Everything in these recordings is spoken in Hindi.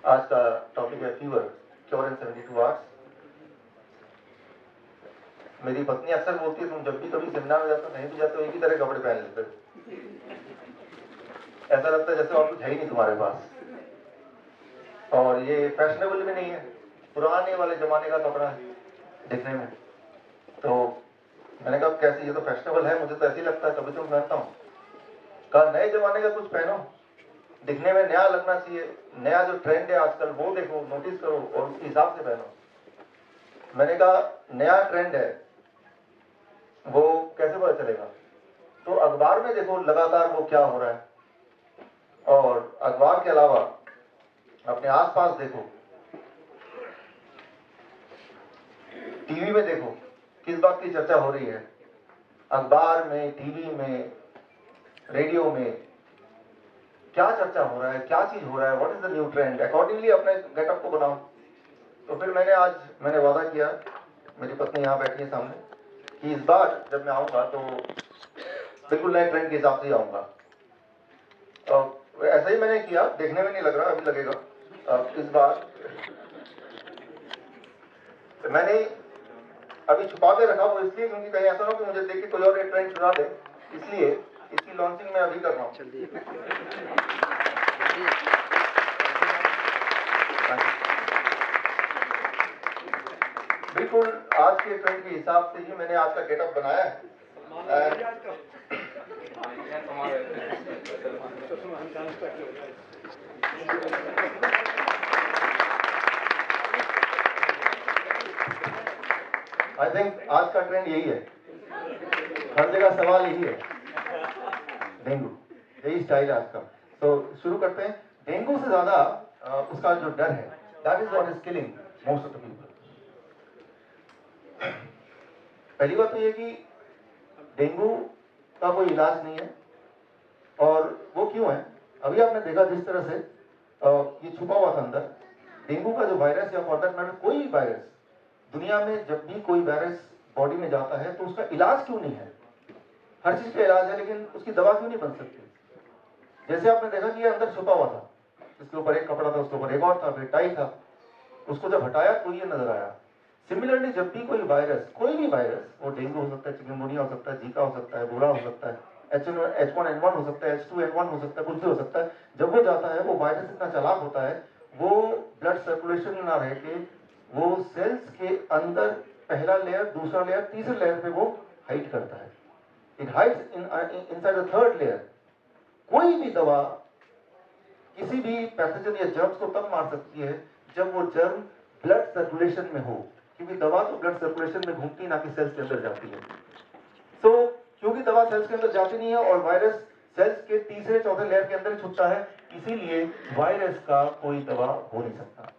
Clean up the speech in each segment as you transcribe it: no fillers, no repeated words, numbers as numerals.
आज का टॉपिक है फीवर, क्योर इन 72 आवर्स। मेरी पत्नी अक्सर बोलती है तुम जब भी कभी सेमिनार में जाते हो, कहीं भी जाते हो, एक ही तरह कपड़े पहन लेते हो, ऐसा लगता है जैसे और कुछ है ही नहीं तुम्हारे पास। और ये फैशनेबल भी नहीं है, पुराने वाले जमाने का कपड़ा है दिखने में। तो मैंने कहा कैसे, ये तो फैशनेबल है, मुझे तो ऐसे ही लगता है, तभी तो मैं पहनता हूँ। कहा नए जमाने का कुछ पहनो, दिखने में नया लगना चाहिए, नया जो ट्रेंड है आजकल वो देखो, नोटिस करो और उसके हिसाब से पहनो। मैंने कहा नया ट्रेंड है वो कैसे पता चलेगा? तो अखबार में देखो लगातार वो क्या हो रहा है, और अखबार के अलावा अपने आसपास देखो, टीवी में देखो किस बात की चर्चा हो रही है। अखबार में, टीवी में, रेडियो में क्या चर्चा हो रहा है, क्या चीज हो रहा है, what is the new trend, accordingly अपने गेटअप को बनाओ। तो फिर मैंने वादा किया, मेरी पत्नी यहाँ बैठी है सामने, कि इस बार जब मैं आऊंगा तो बिल्कुल नए ट्रेंड के हिसाब से ही आऊंगा। ऐसा ही मैंने किया, देखने में नहीं लग रहा, अभी लगेगा। इस बार मैंने अभी छुपा के रखा, वो इसलिए क्योंकि कहीं ऐसा ना हो कि मुझे देख के कोई और एक ट्रेंड चुरा दे, इसलिए इसकी लॉन्चिंग मैं अभी कर रहा हूँ। बिल्कुल आज के ट्रेंड के हिसाब से ही मैंने आज का गेटअप बनाया है। आई थिंक आज का ट्रेंड यही है, हर जगह सवाल यही है, डेंगू, यही स्टाइल आज का। तो शुरू करते हैं। डेंगू से ज्यादा उसका जो डर है, that is what is killing most of the people. पहली बात तो ये कि डेंगू का कोई इलाज नहीं है, और वो क्यों है? अभी आपने देखा जिस तरह से ये छुपा हुआ था अंदर, डेंगू का जो वायरस या फॉर दैट मैटर कोई भी वायरस, दुनिया में जब भी कोई वायरस बॉडी में जाता है तो उसका इलाज क्यों नहीं है? हर चीज का इलाज है, लेकिन उसकी दवा क्यों नहीं बन सकती? जैसे आपने देखा कि ये अंदर छुपा हुआ था, इसके ऊपर एक कपड़ा था, उसके ऊपर एक और था, फिर टाई था, उसको जब हटाया तो ये नजर आया। सिमिलरली जब भी कोई वायरस, कोई भी वायरस, वो डेंगू हो सकता है, चिकनगुनिया हो सकता है, जीका हो सकता है, बुरा हो सकता है, H1N1 हो सकता है, H2N1 हो सकता है, कुछ भी हो सकता है, जब वो जाता है, वो वायरस इतना चालाक होता है, वो ब्लड सर्कुलेशन में ना रह के वो सेल्स के अंदर पहला लेयर, दूसरा लेयर, तीसरे लेयर पे वो हाइड करता है। It hides inside the third layer. कोई भी दवा किसी भी पैथोजन या जर्म्स को तब मार सकती है जब वो जर्म ब्लड सर्कुलेशन में हो, क्योंकि दवा तो ब्लड सर्कुलेशन में घूमती ना कि सेल्स के अंदर जाती है। तो क्योंकि दवा सेल्स के अंदर जाती नहीं है और वायरस सेल्स के तीसरे चौथे लेयर के अंदर छुपता है, इसीलिए वायरस का कोई दवा हो नहीं सकता।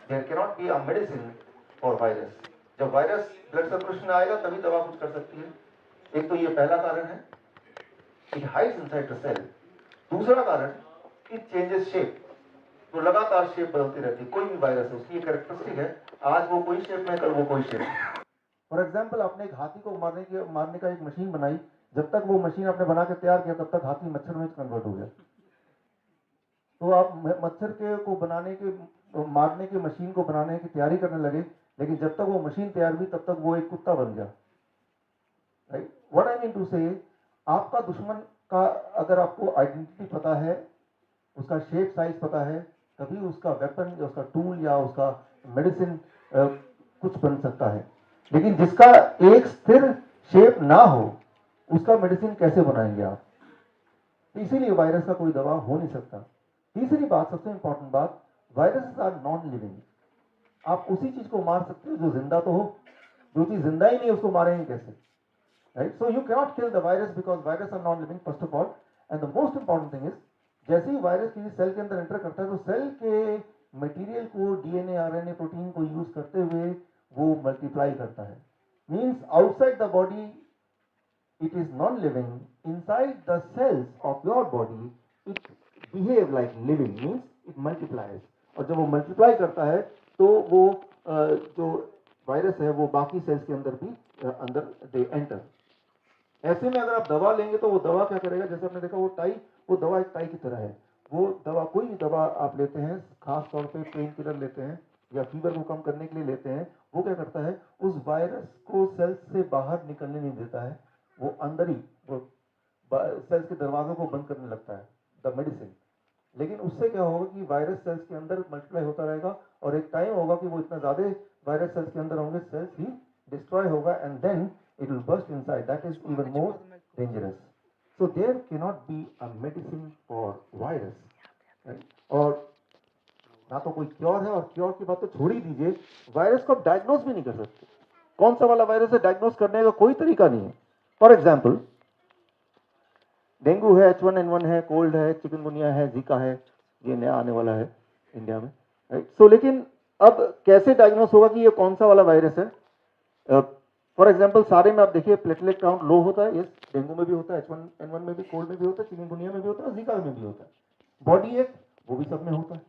There can not be a medicine for virus. जब वायरस ब्लड सर्कुलेशन में आएगा तभी दवा कुछ कर सकती है। एक तो ये पहला कारण है, it hides inside the cell. दूसरा कारण, इट चेंजेस शेप, तो लगातार शेप बदलती रहती है। कोई भी वायरस है, उसकी एक कैरेक्टरिस्टिक है, आज वो कोई शेप में, कल वो कोई शेप में। फॉर एग्जाम्पल, आपने एक हाथी को मारने का एक मशीन बनाई, जब तक वो मशीन आपने बना के तैयार किया तब तक हाथी मच्छर में कन्वर्ट हो गया। तो आप मच्छर के को बनाने के, मारने की मशीन को बनाने की तैयारी करने लगे, लेकिन जब तक वो मशीन तैयार हुई तब तक वो एक कुत्ता बन गया। Right, what I mean to say, आपका दुश्मन का अगर आपको आइडेंटिटी पता है, उसका शेप साइज पता है, तभी उसका वेपन या उसका टूल या उसका मेडिसिन कुछ बन सकता है। लेकिन जिसका एक स्थिर शेप ना हो, उसका मेडिसिन कैसे बनाएंगे आप? इसीलिए वायरस का कोई दवा हो नहीं सकता। तीसरी बात, सबसे इंपॉर्टेंट बात, वायरसेस आर नॉन लिविंग। आप उसी चीज को मार सकते हो जो जिंदा तो हो, जो चीज जिंदा ही नहीं है उसको मारेंगे कैसे? Right, so you cannot kill the virus because virus are non living first of all. And the most important thing is, जैसे ही वायरस किसी सेल के अंदर एंटर करता है तो सेल के मटेरियल को, डीएनए, आरएनए, प्रोटीन को यूज करते हुए वो मल्टीप्लाई करता है। Means outside the body it is non-living, inside the cells of your body it behave like living, means it multiplies। और जब वो मल्टीप्लाई करता है तो वो जो वायरस है वो बाकी सेल्स के अंदर भी अंदर दे एंटर। ऐसे में अगर आप दवा लेंगे तो वो दवा क्या करेगा, जैसे आपने देखा वो टाई, वो दवा एक टाई की तरह है, वो दवा, कोई भी दवा आप लेते हैं, खास तौर पे पेन किलर लेते हैं या फीवर को कम करने के लिए लेते हैं, वो क्या करता है, उस वायरस को सेल्स से बाहर निकलने नहीं देता है, वो अंदर ही वो सेल्स के दरवाजों को बंद करने लगता है, द मेडिसिन। लेकिन उससे क्या होगा कि वायरस सेल्स के अंदर मल्टीप्लाई होता रहेगा और एक टाइम होगा कि वो इतना ज्यादा वायरस सेल्स के अंदर होंगे, सेल्स ही डिस्ट्रॉय होगा and then it will burst inside, that is even more dangerous. So there can not be a medicine for virus, और ना तो कोई क्योर है, और क्योर की बात तो छोड़ ही दीजिए, वायरस को आप डायग्नोज भी नहीं कर सकते। कौन सा वाला वायरस है, डायग्नोज करने का कोई तरीका नहीं है। फॉर एग्जाम्पल, डेंगू है, H1N1 है, कोल्ड है, चिकनगुनिया है, जीका है, ये नया आने वाला है इंडिया में, राइट। सो लेकिन अब कैसे डायग्नोस होगा कि ये कौन सा वाला वायरस है? फॉर एग्जाम्पल, सारे में आप देखिए प्लेटलेट काउंट लो होता है, ये डेंगू में भी होता है, H1N1 में भी, कोल्ड में भी होता है, चिकनगुनिया में भी होता है, जीका में भी होता है, बॉडी एक वो भी सब में होता है।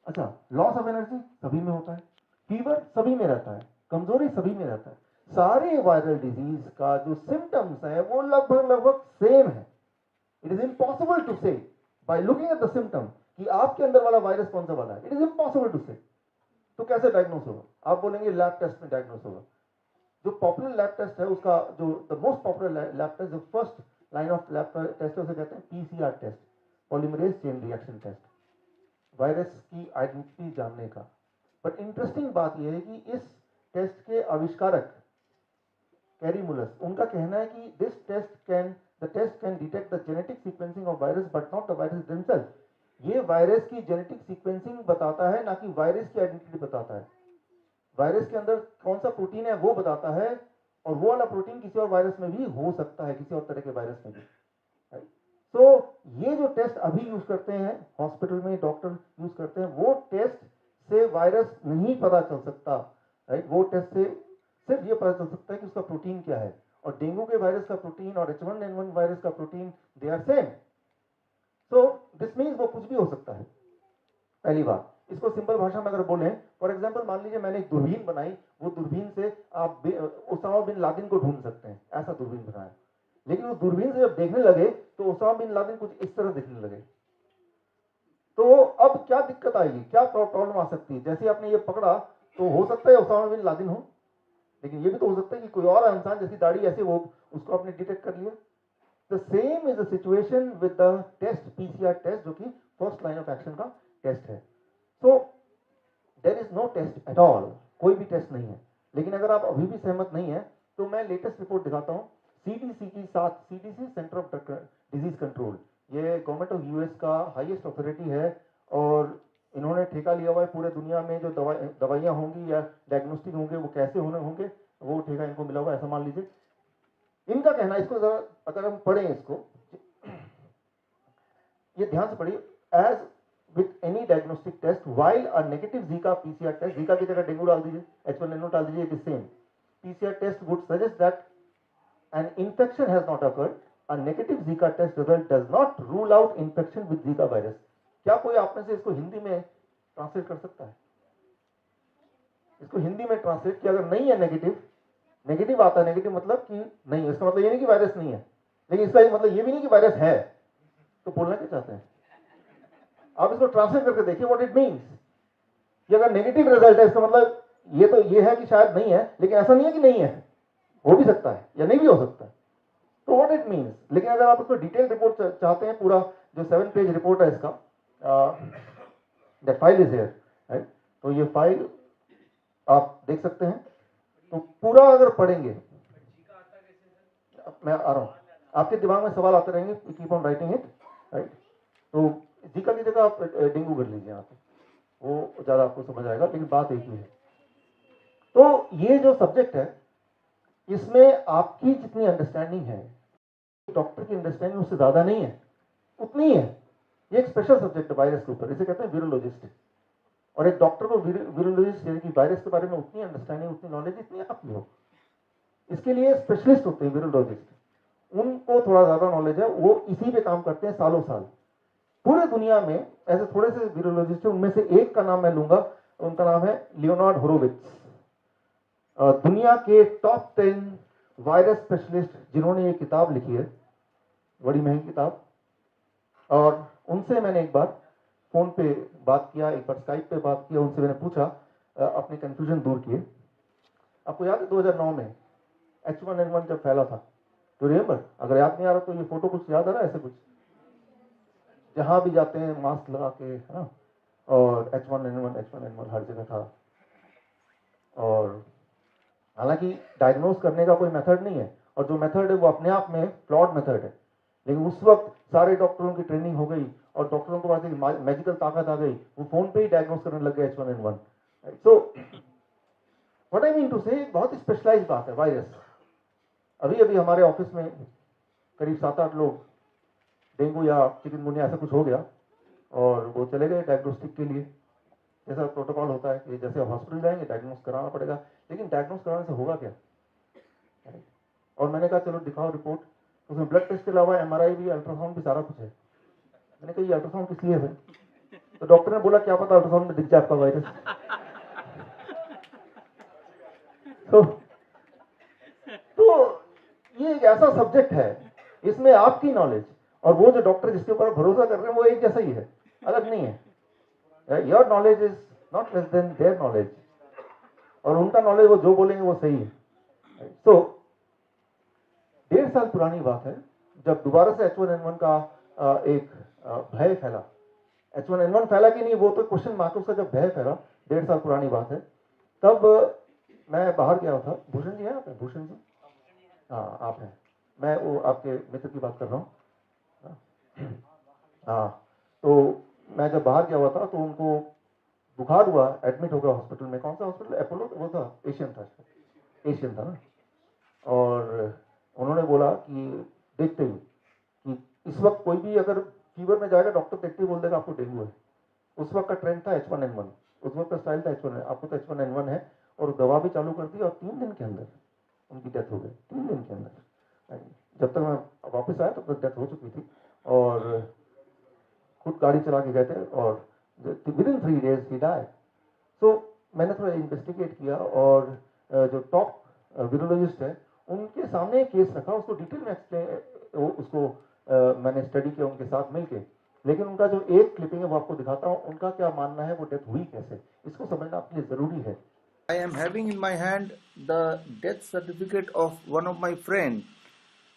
अच्छा, लॉस ऑफ एनर्जी सभी में होता है, फीवर सभी में रहता है, कमजोरी सभी में रहता है। सारे वायरल डिजीज का जो सिम्टम्स है वो लगभग लगभग सेम है। इट इज इम्पॉसिबल टू से by looking at the symptom कि आपके अंदर वाला वायरस कौन सा वाला है। इट इज इम्पॉसिबल टू से। तो कैसे डायग्नोस होगा? आप बोलेंगे लैब टेस्ट में डायग्नोस होगा। जो पॉपुलर लैब टेस्ट है उसका, जो the most popular lab test, जो first line of lab test है, उसे कहते हैं PCR test, polymerase chain reaction test, virus की आइडेंटिटी जानने का। बट इंटरेस्टिंग बात यह है कि इस टेस्ट के आविष्कारक कैरी मुलस, उनका कहना है कि this test can detect the genetic sequencing of virus but not the virus themself. ये वायरस की जेनेटिक सीक्वेंसिंग बताता है, ना कि वायरस की आइडेंटिटी बताता है। वायरस के अंदर कौन सा प्रोटीन है वो बताता है, और वो वाला प्रोटीन किसी और वायरस में भी हो सकता है, किसी और तरह के वायरस में भी। तो ये जो टेस्ट अभी यूज करते हैं हॉस्पिटल में, डॉक्टर यूज करते हैं, वो टेस्ट से वायरस नहीं पता चल सकता, राइट। वो टेस्ट से सिर्फ ये पता चल सकता है कि उसका प्रोटीन क्या है, और डेंगू के वायरस का प्रोटीन और H1N1 वायरस का protein they are same. So this means वो कुछ भी हो सकता है। पहली बात, इसको सिंपल भाषा में अगर बोलें, फॉर एग्जांपल मान लीजिए मैंने एक दूरबीन बनाई, वो दूरबीन से आप उसामा बिन लादेन को ढूंढ सकते हैं, ऐसा दूरबीन बनाया। लेकिन उस दूरबीन से जब देखने लगे तो उसामा बिन लादेन कुछ इस तरह दिखने लगे। तो अब क्या दिक्कत आएगी, क्या प्रॉब्लम आ सकती है? जैसे आपने ये पकड़ा तो हो सकता है उसामा बिन लादेन हो, लेकिन ये भी तो हो सकता है कि कोई और इंसान जिसकी दाढ़ी ऐसे हो, उसको आपने डिटेक्ट कर लिया। The same is the situation with the test, PCR test, जो कि फर्स्ट लाइन ऑफ एक्शन का टेस्ट है। So there is no test at all, कोई भी टेस्ट नहीं है। लेकिन अगर आप अभी भी सहमत नहीं है तो मैं लेटेस्ट रिपोर्ट दिखाता हूं, सीडीसी की साथ, CDC centre of disease control, ये गवर्नमेंट ऑफ यूएस का हाईएस्ट अथॉरिटी है, और इन्होंने ठेका लिया हुआ है पूरे दुनिया में जो दवाइयां होंगी या डायग्नोस्टिक होंगे वो कैसे होंगे, वो ठेका इनको मिला हुआ है, ऐसा मान लीजिए। इनका कहना, इसको जरा अगर हम पढ़ें इसको, ये ध्यान से पढ़िए, as with any diagnostic test, while a negative Zika PCR test, Zika की जगह डेंगू डाल दीजिए, H1N1 डाल दीजिए, it is same. PCR test would suggest that an infection has not occurred. A negative Zika test result does not rule out infection with Zika virus. क्या कोई आप में से इसको हिंदी में ट्रांसलेट कर सकता है? इसको हिंदी में ट्रांसलेट किया, अगर नहीं है नेगेटिव, नेगेटिव आता है, नेगेटिव मतलब कि नहीं है, इसका मतलब ये नहीं कि वायरस नहीं है, लेकिन इसका मतलब ये भी नहीं कि वायरस है। तो बोलना क्या चाहते हैं आप? इसको ट्रांसलेट करके देखिए व्हाट इट मींस। कि अगर नेगेटिव रिजल्ट है इसका मतलब ये तो ये है कि शायद नहीं है, लेकिन ऐसा नहीं है कि नहीं है, हो भी सकता है या नहीं भी हो सकता है। तो व्हाट इट मींस। लेकिन अगर आप उसको डिटेल रिपोर्ट चाहते हैं, पूरा जो 7 पेज रिपोर्ट है इसका, that file is here, right. तो ये फाइल आप देख सकते हैं। तो पूरा अगर पढ़ेंगे, मैं आ रहा हूं, आपके दिमाग में सवाल आते रहेंगे, keep on writing it, right. तो जीका की जगह आप डेंगू कर लीजिए यहाँ पे, वो ज्यादा आपको समझ आएगा, लेकिन बात एक ही है। तो ये जो सब्जेक्ट है, इसमें आपकी जितनी अंडरस्टैंडिंग है, डॉक्टर की अंडरस्टैंडिंग उससे ज्यादा नहीं है, उतनी है। ये एक स्पेशल सब्जेक्ट है वायरस के ऊपर, इसे कहते हैं वीरोलॉजिस्ट। और एक डॉक्टर को वीरोलॉजिस्ट यानी कि वायरस के बारे में उतनी अंडरस्टैंडिंग, उतनी नॉलेज जितनी आपकी हो। इसके लिए स्पेशलिस्ट होते हैं वीरोलॉजिस्ट, उनको थोड़ा ज्यादा नॉलेज है, वो इसी पे काम करते हैं सालों साल। पूरे दुनिया में ऐसे थोड़े से वीरोलॉजिस्ट हैं, उनमें से एक का नाम मैं लूंगा, उनका नाम है लियोनार्ड होरोविट्ज। दुनिया के टॉप 10 वायरस स्पेशलिस्ट जिन्होंने ये किताब लिखी है, बड़ी महंगी किताब, और उनसे मैंने एक बार फ़ोन पे बात किया, एक बार स्काइप पे बात किया, उनसे मैंने पूछा, अपने कन्फ्यूजन दूर किए। आपको याद है 2009 में H1N1 जब फैला था, तो रिमेंबर, अगर याद नहीं आ रहा तो ये फोटो कुछ याद आ रहा है ऐसे कुछ, जहां भी जाते हैं मास्क लगा के, है ना, और H1N1 हर जगह था। और हालांकि डायग्नोज करने का कोई मेथड नहीं है, और जो मेथड है वो अपने आप में फ्लॉड मेथड है, लेकिन उस वक्त सारे डॉक्टरों की ट्रेनिंग हो गई और डॉक्टरों के पास एक मैजिकल ताकत आ गई, वो फोन पे ही डायग्नोज करने लग गए H1N1। So what I mean to say, बहुत स्पेशलाइज बात है वायरस। अभी अभी हमारे ऑफिस में करीब 7-8 लोग डेंगू या चिकनगुनिया ऐसा कुछ हो गया, और वो चले गए डायग्नोस्टिक के लिए। जैसा प्रोटोकॉल होता है कि जैसे आप हॉस्पिटल जाएंगे डायग्नोस कराना पड़ेगा, लेकिन डायग्नोस कराने से होगा क्या? और मैंने कहा चलो दिखाओ रिपोर्ट, उसमें ब्लड टेस्ट के अलावा MRI भी, अल्ट्रासाउंड भी, सारा कुछ है। मैंने कहा ये अल्ट्रासाउंड किस लिए है? तो डॉक्टर ने बोला क्या पता अल्ट्रासाउंड में दिख जाए आपका वायरस। तो ये एक ऐसा सब्जेक्ट है, इसमें आपकी नॉलेज और वो जो डॉक्टर जिसके ऊपर भरोसा कर रहे हैं वो एक जैसा ही है, अलग नहीं है। Your knowledge is not less than their knowledge, और उनका नॉलेज वो जो बोलेंगे वो सही है। तो 1.5 साल पुरानी बात है, जब दोबारा से H1N1 का एक भय फैला। H1N1 फैला कि नहीं वो तो क्वेश्चन मार्क, उसका जब भय फैला, 1.5 साल पुरानी बात है, तब मैं बाहर गया था। भूषण जी हैं आप? भूषण जी, हाँ आप हैं, मैं वो आपके मित्र की बात कर रहा हूँ। हाँ, तो मैं जब बाहर गया हुआ था तो उनको बुखार हुआ, एडमिट हो गया हॉस्पिटल में। कौन सा हॉस्पिटल? अपोलो वो था, एशियन था, एशियन था ना। और उन्होंने बोला कि देखते ही कि इस वक्त कोई भी अगर फीवर में जाएगा, डॉक्टर देखते ही बोल देगा आपको डेंगू है। उस वक्त का ट्रेंड था H1N1, उस वक्त का स्टाइल था H1N1, आपको तो H1N1 है, और दवा भी चालू कर दी, और 3 दिन के अंदर उनकी डेथ हो गई। 3 दिन के अंदर, जब तक मैं वापस आया तब तक डेथ हो चुकी थी। और खुद गाड़ी चला के गए थे, और विदिन 3 days ही डाई। सो मैंने थोड़ा इन्वेस्टिगेट किया, और जो टॉप वीरोलॉजिस्ट है उनके सामने एक केस रखा, उसको डिटेल में एक्सप्लेन, उसको मैंने स्टडी किया उनके साथ मिलके। लेकिन उनका जो एक क्लिपिंग है वो आपको दिखाता हूँ, उनका क्या मानना है, वो डेथ हुई कैसे, इसको समझना आपके लिए जरूरी है। I am having in my hand the death certificate of one of my friend.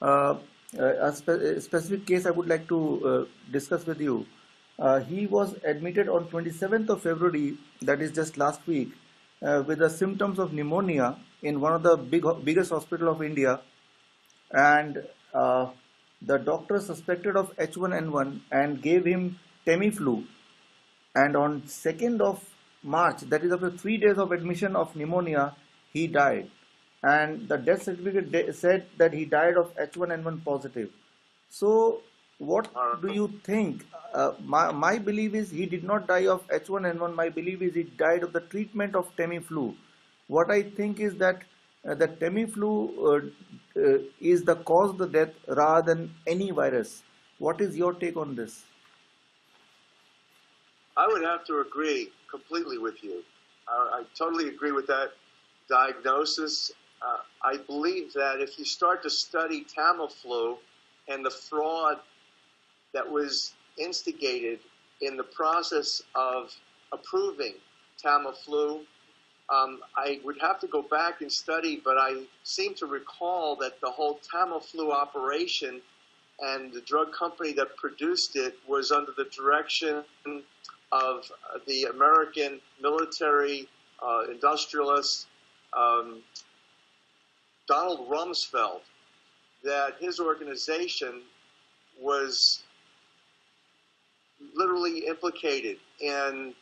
A specific case I would like to discuss with you. He was admitted on 27th of February, that is just last week, with the symptoms of pneumonia in one of the biggest hospital of India, and the doctor suspected of H1N1 and gave him Tamiflu. And on 2nd of March, that is after 3 days of admission of pneumonia, he died. And the death certificate said that he died of H1N1 positive. So what do you think? My belief is he did not die of H1N1. My belief is he died of the treatment of Tamiflu. What I think is that the Tamiflu is the cause of the death rather than any virus. What is your take on this? I would have to agree completely with you. I totally agree with that diagnosis. I believe that if you start to study Tamiflu and the fraud that was instigated in the process of approving Tamiflu, I would have to go back and study, but I seem to recall that the whole Tamiflu operation and the drug company that produced it was under the direction of the American military industrialist Donald Rumsfeld, that his organization was literally implicated in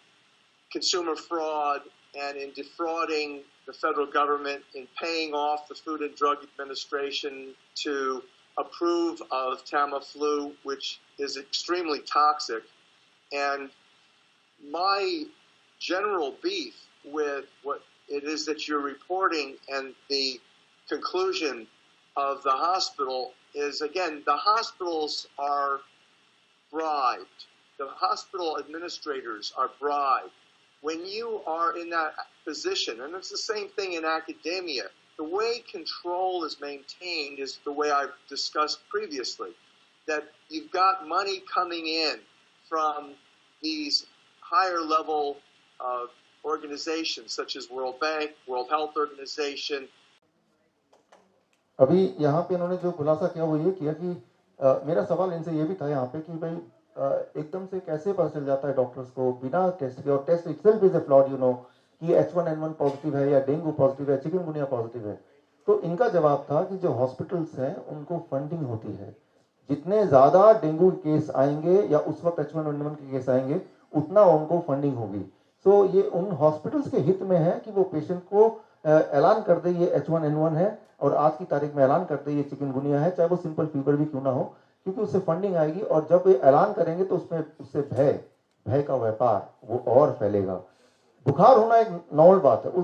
consumer fraud and in defrauding the federal government, in paying off the Food and Drug Administration to approve of Tamiflu, which is extremely toxic. And my general beef with what it is that you're reporting and the conclusion of the hospital is, again, the hospitals are bribed. The hospital administrators are bribed. When you are in that position, and it's the same thing in academia, the way control is maintained is the way I've discussed previously, that you've got money coming in from these higher level organizations such as World Bank, World Health Organization. अभी यहाँ पे इन्होंने जो खुलासा किया वो ये किया कि मेरा सवाल इनसे ये भी था यहाँ पे कि भाई एकदम से कैसे पता चल जाता है डॉक्टर्स को बिना टेस्ट के, और test itself is a flawed, you know, कि H1N1 पॉजिटिव है या डेंगू पॉजिटिव है, चिकनगुनिया पॉजिटिव है। तो इनका जवाब था कि जो हॉस्पिटल्स हैं उनको फंडिंग होती है, जितने ज्यादा डेंगू केस आएंगे या उस वक्त H1N1 के केस आएंगे उतना उनको फंडिंग होगी। सो ये उन हॉस्पिटल्स के हित में है कि वो पेशेंट को ऐलान कर दे ये H1N1 है और आज की तारीख में ऐलान कर दे ये चिकनगुनिया है, चाहे वो सिंपल फीवर भी क्यों ना हो, क्योंकि उससे फंडिंग आएगी। और जब ये ऐलान करेंगे तो उसमें उससे भय का व्यापार वो और फैलेगा। बुखार होना एक नॉर्मल बात है, वो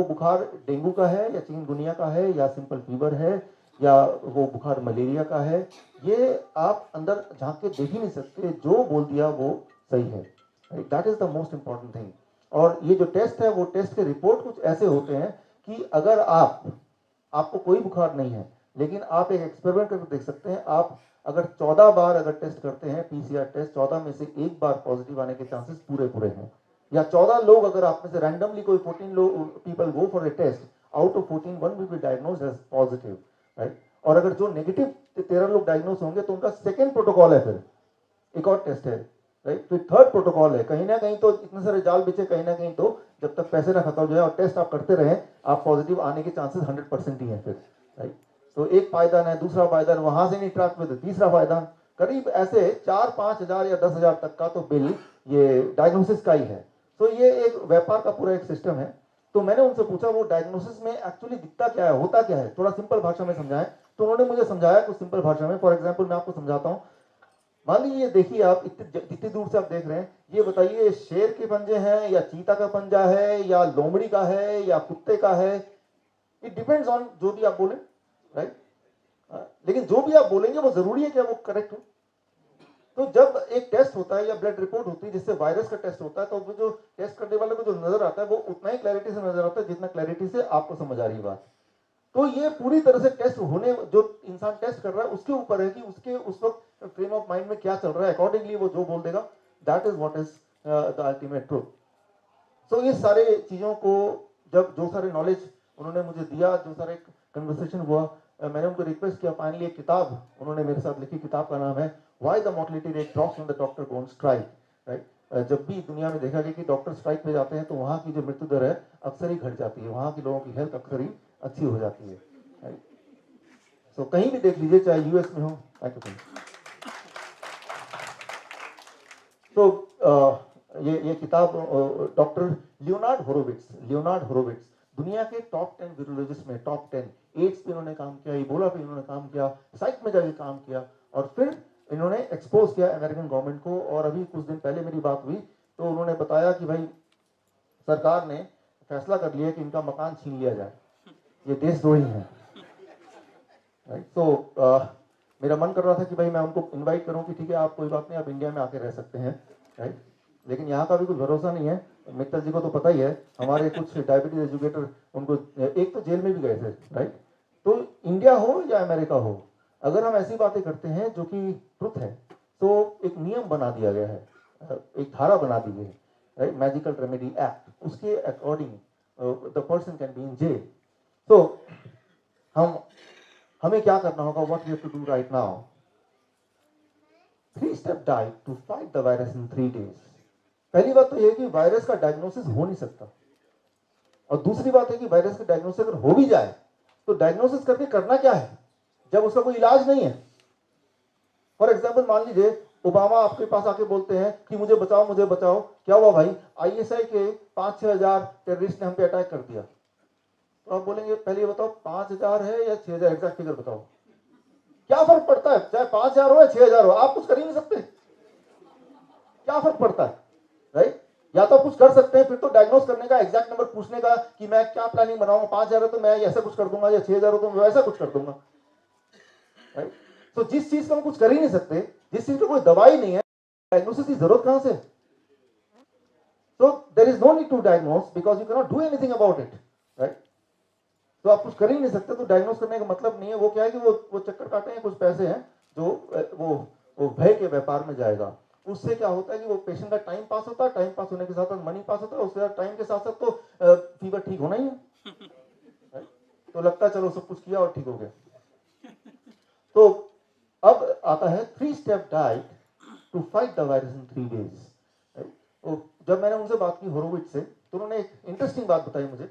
बुखार डेंगू का है या चिकनगुनिया का है या सिंपल फीवर है या वो बुखार मलेरिया का है, ये आप अंदर झांक के देख ही नहीं सकते, जो बोल दिया वो सही है। That is the most important thing. और ये जो टेस्ट है वो टेस्ट के रिपोर्ट कुछ ऐसे होते हैं कि अगर आपको कोई बुखार नहीं है, लेकिन आप एक एक्सपेरिमेंट करके देख सकते हैं, आप अगर 14 बार अगर टेस्ट करते हैं PCR टेस्ट, 14 में से एक बार पॉजिटिव आने के चांसेस पूरे हैं। या 14 लोग अगर आप में से रैंडमली कोई 14 लोग people go for a test, out of 14 one will be diagnosed as positive, right. और अगर जो नेगेटिव 13 लोग डायग्नोज होंगे तो उनका सेकेंड प्रोटोकॉल है, फिर एक और टेस्ट है, राइट। तो थर्ड प्रोटोकॉल है। कहीं ना कहीं तो इतने सारे जाल बिछे, कहीं ना कहीं तो जब तक पैसे ना खत्म हो जाए और टेस्ट आप करते रहे, आप पॉजिटिव आने के चांसेस 100% ही है फिर, राइट। तो एक पायदान है, दूसरा पायदान, वहां से नहीं ट्रैक में, तीसरा पायदान, करीब ऐसे 4-5 हजार या 10 हजार तक का तो बिल ये डायग्नोसिस का ही है। तो ये एक व्यापार का पूरा एक सिस्टम है। तो मैंने उनसे पूछा वो डायग्नोसिस में एक्चुअली दिखता क्या है, होता क्या है, थोड़ा सिंपल भाषा में समझाएं। तो उन्होंने मुझे समझाया कुछ सिंपल भाषा में। फॉर एग्जाम्पल मैं आपको समझाता हूँ। मान लीजिए, देखिए आप इतनी दूर से आप देख रहे हैं, ये बताइए शेर के पंजे हैं या चीता का पंजा है या लोमड़ी का है या कुत्ते का है, इट डिपेंड्स ऑन जो भी आप बोले, राइट। लेकिन जो भी आप बोलेंगे वो जरूरी है क्या वो करेक्ट हो। तो जब एक टेस्ट होता है या ब्लड रिपोर्ट होती है जिससे वायरस का टेस्ट होता है, तो वो जो टेस्ट करने वाले को जो नजर आता है वो उतना ही क्लैरिटी से नजर आता है जितना क्लैरिटी से आपको समझ आ रही है बात। तो ये पूरी तरह से टेस्ट होने, जो इंसान टेस्ट कर रहा है उसके ऊपर है कि उसके उस वक्त फ्रेम ऑफ माइंड में क्या चल रहा है, अकॉर्डिंगली वो जो बोल देगा, that is what is the ultimate truth. तो ये सारे चीजों को, जब जो सारे नॉलेज उन्होंने मुझे दिया, जो सारे कन्वर्सेशन हुआ, मैंने उनको रिक्वेस्ट किया। फाइनली एक किताब उन्होंने मेरे साथ लिखी, किताब का नाम है why the mortality rate drops when the doctor gone strike, right. जब भी दुनिया में देखा गया कि डॉक्टर स्ट्राइक पे जाते हैं तो वहां की जो मृत्यु दर है अक्सर ही घट जाती है, वहां के लोगों की हेल्थ अक्सर ही अच्छी हो जाती है, राइट। सो कहीं भी देख लीजिए, चाहे यूएस में हो। तो ये किताब डॉक्टर लियोनार्ड होरोविट्ज दुनिया के टॉप 10 वीरोलॉजिस्ट में टॉप 10, एड्स पे इन्होंने काम किया, इबोला पे इन्होंने काम किया, साइट में जाके काम किया, और फिर इन्होंने एक्सपोज किया अमेरिकन गवर्नमेंट को। और अभी कुछ दिन पहले मेरी बात हुई तो उन्होंने बताया कि भाई सरकार ने फैसला कर लिया कि इनका मकान छीन लिया जाए, ये देशद्रोही है, राइट। तो मेरा मन कर रहा था कि भाई मैं उनको इनवाइट करूं कि ठीक है आप कोई बात नहीं, आप इंडिया में आके रह सकते हैं, राइट। लेकिन यहाँ का भी कुछ भरोसा नहीं है। मित्तल जी को तो पता ही है, हमारे कुछ डायबिटीज एजुकेटर उनको एक तो जेल में भी गए थे, राइट। तो इंडिया हो या अमेरिका हो, अगर हम ऐसी बातें करते हैं जो कि ट्रुथ है, तो एक नियम बना दिया गया है, एक धारा बना दी गई है, राइट, मैजिकल रेमेडी एक्ट, उसके according the person can be in jail. तो हमें क्या करना होगा, what we have to do right now, 3-step diet to fight the virus in 3 days। पहली बात तो यह कि वायरस का डायग्नोसिस हो नहीं सकता, और दूसरी बात है कि वायरस का डायग्नोसिस अगर हो भी जाए तो डायग्नोसिस करके करना क्या है जब उसका कोई इलाज नहीं है। फॉर एग्जाम्पल मान लीजिए ओबामा आपके पास आके बोलते हैं कि मुझे बचाओ मुझे बचाओ, क्या हुआ भाई, ISI के 5-6 हजार टेररिस्ट ने हम पे अटैक कर दिया। तो आप बोलेंगे पहले बताओ 5,000 है या 6,000, एग्जैक्ट फिगर बताओ, क्या फर्क पड़ता है, चाहे 5,000 हो या 6,000 हो, आप कुछ कर ही नहीं सकते, क्या फर्क पड़ता है, राइट। या तो कुछ कर सकते हैं, फिर तो डायग्नोस करने का, एग्जैक्ट नंबर पूछने का कि मैं क्या प्लानिंग बनाऊंगा, 5,000 है तो मैं ऐसा कुछ कर दूंगा, या 6,000 हो तो मैं वैसा कुछ कर दूंगा, राइट। तो जिस चीज का हम कुछ कर ही नहीं सकते, जिस चीज की कोई दवाई नहीं है, डायग्नोसिस की जरूरत कहां से। So there is no need to diagnose because you cannot do anything about it, right? तो आप कुछ कर ही नहीं सकते, तो डायग्नोस करने का मतलब नहीं है। वो क्या है कि वो चक्कर काटे हैं, कुछ पैसे हैं जो वो भय के व्यापार में जाएगा। उससे क्या होता है कि वो पेशेंट का टाइम पास होता है, टाइम पास होने के साथ साथ मनी पास होता है, उसके साथ टाइम के साथ साथ तो फीवर ठीक होना ही है, right? तो लगता है चलो सब कुछ किया और ठीक हो गया। तो अब आता है 3-step diet to fight the virus in 3 days। तो जब मैंने उनसे बात की होरोविट्ज से, तो उन्होंने एक इंटरेस्टिंग बात बताई मुझे।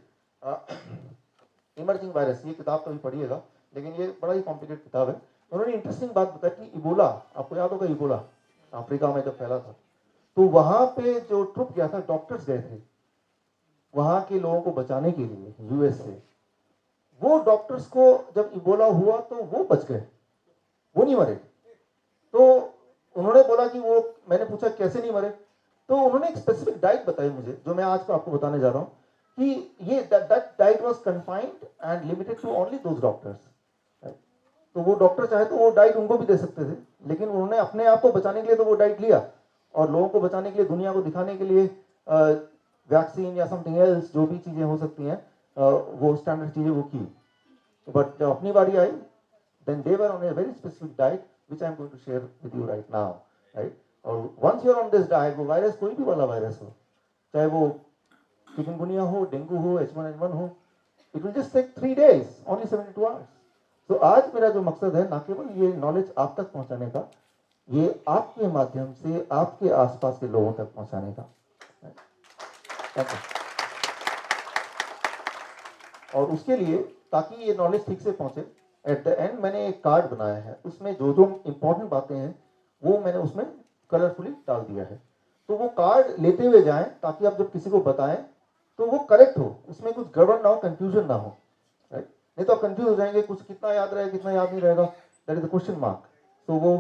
इमर्जिंग वायरस, ये किताब कभी पढ़िएगा, लेकिन ये बड़ा ही कॉम्प्लिकेटेड किताब है। उन्होंने इंटरेस्टिंग बात बताई कि इबोला, आपको याद होगा इबोला अफ्रीका में जब फैला था, तो वहां पे जो ट्रुप गया था, डॉक्टर्स गए थे वहां के लोगों को बचाने के लिए यूएस से। वो डॉक्टर्स को जब इबोला हुआ तो वो बच गए, वो नहीं मरे। तो उन्होंने बोला कि वो, मैंने पूछा कैसे नहीं मरे, तो उन्होंने एक स्पेसिफिक डाइट बताई मुझे, जो मैं आज को आपको बताने जा रहा हूं कि ये that diet was confined and limited to only those doctors. तो वो डॉक्टर चाहे तो वो डाइट उनको भी दे सकते थे, लेकिन उन्होंने अपने आप को बचाने के लिए तो वो डाइट लिया, और लोगों को बचाने के लिए, दुनिया को दिखाने के लिए वैक्सीन या समथिंग एल्स, जो भी चीजें हो सकती हैं, वो स्टैंडर्ड चीजें वो की। बट जब अपनी बारी आई, then they were on a very specific diet which I am going to share with you right now, right? और once you are on this diet, वो वायरस कोई भी वाला वायरस हो, चाहे वो चिकनगुनिया हो, डेंगू हो, H1N1 हो, it will just take 3 days, only 72 hours। तो आज मेरा जो मकसद है, ना केवल ये नॉलेज आप तक पहुंचाने का, ये आपके माध्यम से आपके आसपास के लोगों तक पहुंचाने का। और उसके लिए, ताकि ये नॉलेज ठीक से पहुंचे, एट द एंड मैंने एक कार्ड बनाया है, उसमें जो जो इंपॉर्टेंट बातें हैं वो मैंने उसमें कलरफुली डाल दिया है। तो वो कार्ड लेते हुए जाएं, ताकि आप जब किसी को बताएं तो वो करेक्ट हो, उसमें कुछ गड़बड़ ना हो, कंफ्यूजन ना हो, राइट? नहीं तो आप कंफ्यूज हो जाएंगे, कुछ कितना याद रहेगा, कितना याद नहीं रहेगा, that is the question mark. तो वो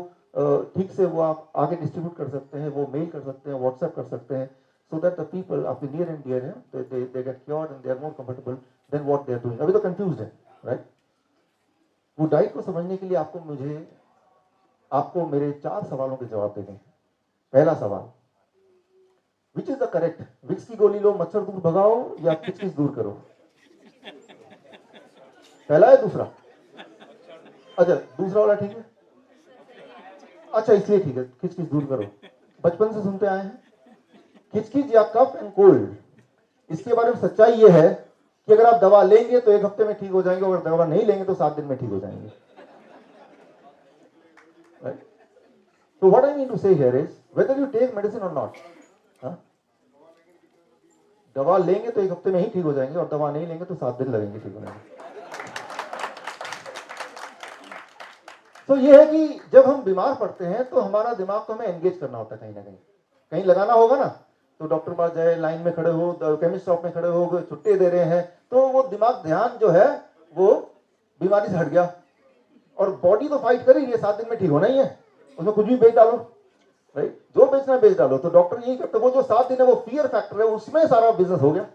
ठीक से वो आप आगे डिस्ट्रीब्यूट कर सकते हैं, वो मेल कर सकते हैं, व्हाट्सएप कर सकते हैं, so that the people आपके near and dear हैं, they get cured and they are more comfortable than what they are doing। अभी तो confused है, right? वो डाइट को समझने के लिए आपको मेरे 4 सवालों के जवाब देने हैं। पहला सवाल, which is the correct, Vicks की गोली लो मच्छर दूर भगाओ या खिचखिच दूर करो? पहला है, दूसरा? अच्छा, दूसरा वाला ठीक है, अच्छा इसलिए ठीक है, खिचखिच दूर करो। बचपन से सुनते आए हैं, खिचखिच या कफ एंड कोल्ड, इसके बारे में सच्चाई ये है कि अगर आप दवा लेंगे तो 1 हफ्ते में ठीक हो जाएंगे, अगर दवा नहीं लेंगे तो 7 दिन में ठीक हो जाएंगे, right? So what I mean to say here is whether you take medicine or not, दवा लेंगे तो 1 हफ्ते में ही ठीक हो जाएंगे, और दवा नहीं लेंगे तो 7 दिन लगेंगे ठीक होने में। तो ये है कि जब हम बीमार पड़ते हैं तो हमारा दिमाग को हमें एंगेज करना होता है, कहीं ना कहीं लगाना होगा ना। तो डॉक्टर पास जाए, लाइन में खड़े हो, केमिस्ट शॉप में खड़े हो, छुट्टी दे रहे हैं, तो वो दिमाग, ध्यान जो है वो बीमारी से हट गया, और बॉडी तो फाइट कर रही है, 7 दिन में ठीक होना ही है, उसमें कुछ भी बेच डालो, राइट? जो बेचना बेच डालो। तो डॉक्टर यही करते, वो जो 7 दिन है वो फियर फैक्टर है, उसमें सारा बिजनेस हो गया।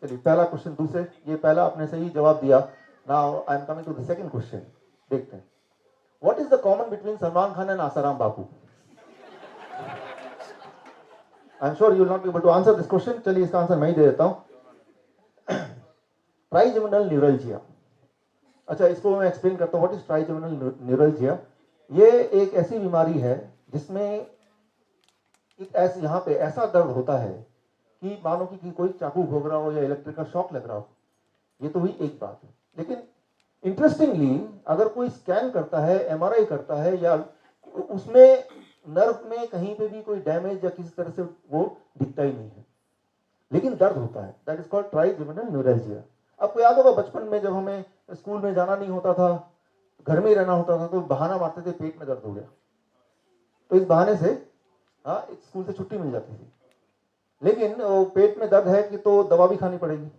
चलिए, पहला क्वेश्चन दूसरे, ये पहला आपने सही जवाब दिया। Now I am coming to the second question. देखते हैं, what is the common between Salman Khan and Asaram Bapu? I am sure you will not be able to answer this question. चलिए, इसका आंसर मैं ही दे देता हूं। Trigeminal neuralgia. अच्छा, इसको मैं एक्सप्लेन करता हूं, व्हाट इज ट्राइजेमिनल न्यूरल्जिया। ये एक ऐसी बीमारी है जिसमें एक ऐसे यहाँ पे ऐसा दर्द होता है कि मानो कि कोई चाकू भोग रहा हो या इलेक्ट्रिक का शॉक लग रहा हो। ये तो हुई एक बात, लेकिन इंटरेस्टिंगली अगर कोई स्कैन करता है, एमआरआई करता है, या उसमें नर्व में कहीं पे भी कोई डैमेज या किसी तरह से वो दिखता ही नहीं है, लेकिन दर्द होता है। That is called trigeminal neuralgia. आपको याद होगा बचपन में जब हमें स्कूल में जाना नहीं होता था, घर में ही रहना होता था, तो बहाना मारते थे पेट में दर्द हो गया, तो इस बहाने से स्कूल से छुट्टी मिल जाती थी। लेकिन पेट में दर्द है कि तो दवा भी खानी पड़ेगी।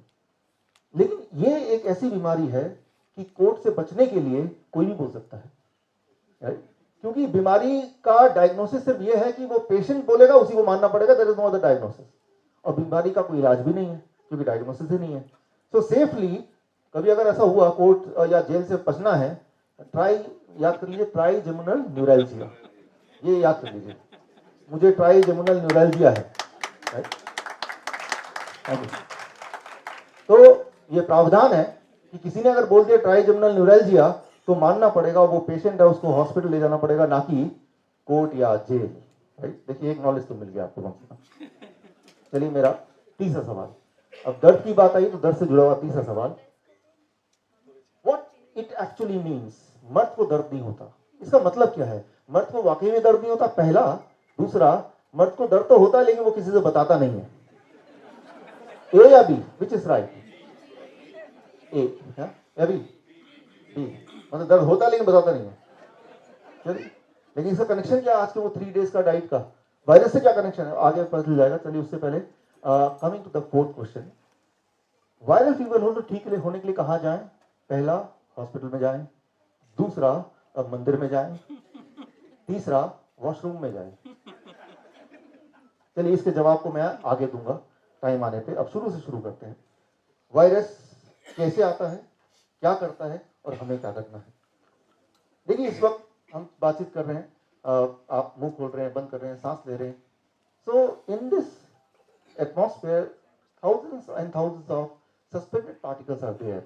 लेकिन ये एक ऐसी बीमारी है कि कोर्ट से बचने के लिए कोई भी बोल सकता है, राइट? क्योंकि बीमारी का डायग्नोसिस सिर्फ ये है कि वो पेशेंट बोलेगा, उसी को मानना पड़ेगा, there is no other diagnosis. और बीमारी का कोई इलाज भी नहीं है, क्योंकि डायग्नोसिस ही नहीं है। सो सेफली कभी अगर ऐसा हुआ कोर्ट या जेल से बचना है, याद कर लीजिए, ट्राइजेमिनल न्यूरल्जिया, ये याद कर लीजिए, मुझे ट्राइजेमिनल न्यूरल्जिया है, राइट? तो ये प्रावधान है कि किसी ने अगर बोल दिया ट्राइजेमिनल न्यूरल्जिया, तो मानना पड़ेगा, वो पेशेंट है, उसको हॉस्पिटल ले जाना पड़ेगा, ना कि कोर्ट या जेल। राइट। देखिए एक नॉलेज तो मिल गया आपको कम से कम। चलिए मेरा तीसरा सवाल, अब दर्द की बात आई तो दर्द से जुड़ा हुआ तीसरा सवाल, व्हाट इट एक्चुअली मीन्स, मर्द को दर्द नहीं होता, इसका मतलब क्या है? मर्द को वाकई में दर्द नहीं होता, पहला। दूसरा, मर्द को दर्द तो होता है लेकिन वो किसी से बताता नहीं है। ए या बी, विच इज राइट? ए या बी? बी, मतलब दर्द होता है लेकिन बताता नहीं है। चलिए, लेकिन इसका कनेक्शन क्या आज के वो 3 डेज का डाइट का वायरस से क्या कनेक्शन है आगे पता चल जाएगा। चलिए उससे पहले coming to the fourth question, viral fever हो तो ठीक होने के लिए कहाँ जाएं? पहला, हॉस्पिटल में जाएं। दूसरा, मंदिर में जाएं। तीसरा, वॉशरूम में जाएं। चलिए इसके जवाब को मैं आगे दूंगा टाइम आने पे। अब शुरू से शुरू करते हैं। वायरस कैसे आता है, क्या करता है और हमें क्या करना है? देखिए इस वक्त हम बातचीत कर रहे हैं, आप मुंह खोल रहे हैं, बंद कर रहे हैं, सांस ले रहे हैं। So in this atmosphere thousands and thousands of suspended particles are there,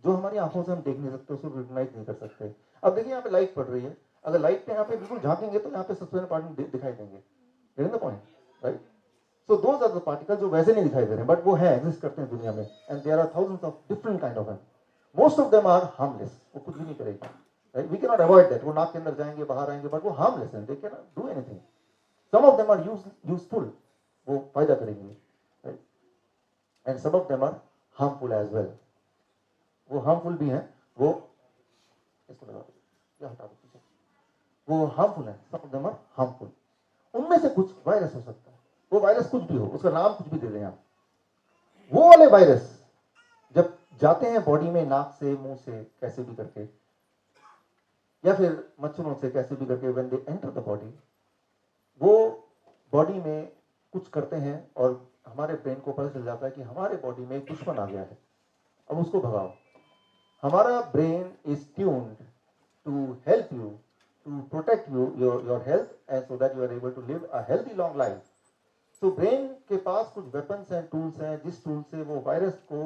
जो हमारी आंखों से हम देख नहीं सकते, उसको रिकॉग्नाइज नहीं कर सकते। अब देखिए यहाँ पे लाइट पड़ रही है, अगर लाइट पे यहाँ पे बिल्कुल झांकेंगे तो यहाँ पे सस्पेंडेड पार्टिकल दिखाई देंगे। Getting the point, right? So those are the particle जो वैसे नहीं दिखाई दे रहे हैं बट वो है, एग्जिस्ट करते हैं दुनिया में, and there are thousands of different kind of, most of them are harmless, वो कुछ भी नहीं करेगा, राइट? We can not avoid that, वो नाक के अंदर जाएंगे, बाहर आएंगे, बट वो हार्मलेस हैं, they can not do anything. Some of them are useful, वो फायदा करेंगे, राइट? And some of them are harmful as well, वो हार्मफुल भी हैं, वो इसको लगा दो, क्या हटा दो पीछे, वो हार्मफुल है, सम ऑफ देम आर हार्मफुल। उनमें से कुछ वायरस हो सकता है, वो वायरस कुछ भी हो, उसका नाम कुछ भी दे दें आप। वो वाले वायरस जब जाते हैं बॉडी में, नाक से, मुंह से, कैसे भी करके, या फिर मच्छरों से कैसे भी करके, when they enter the body, वो बॉडी में कुछ करते हैं और हमारे ब्रेन को पता चल जाता है कि हमारे बॉडी में एक दुश्मन आ गया है, अब उसको भगाओ। हमारा brain is tuned to help you, to protect you, your health, and so that you are able to live a healthy long life. तो ब्रेन के पास कुछ वेपन्स हैं, टूल्स हैं, जिस टूल से वो वायरस को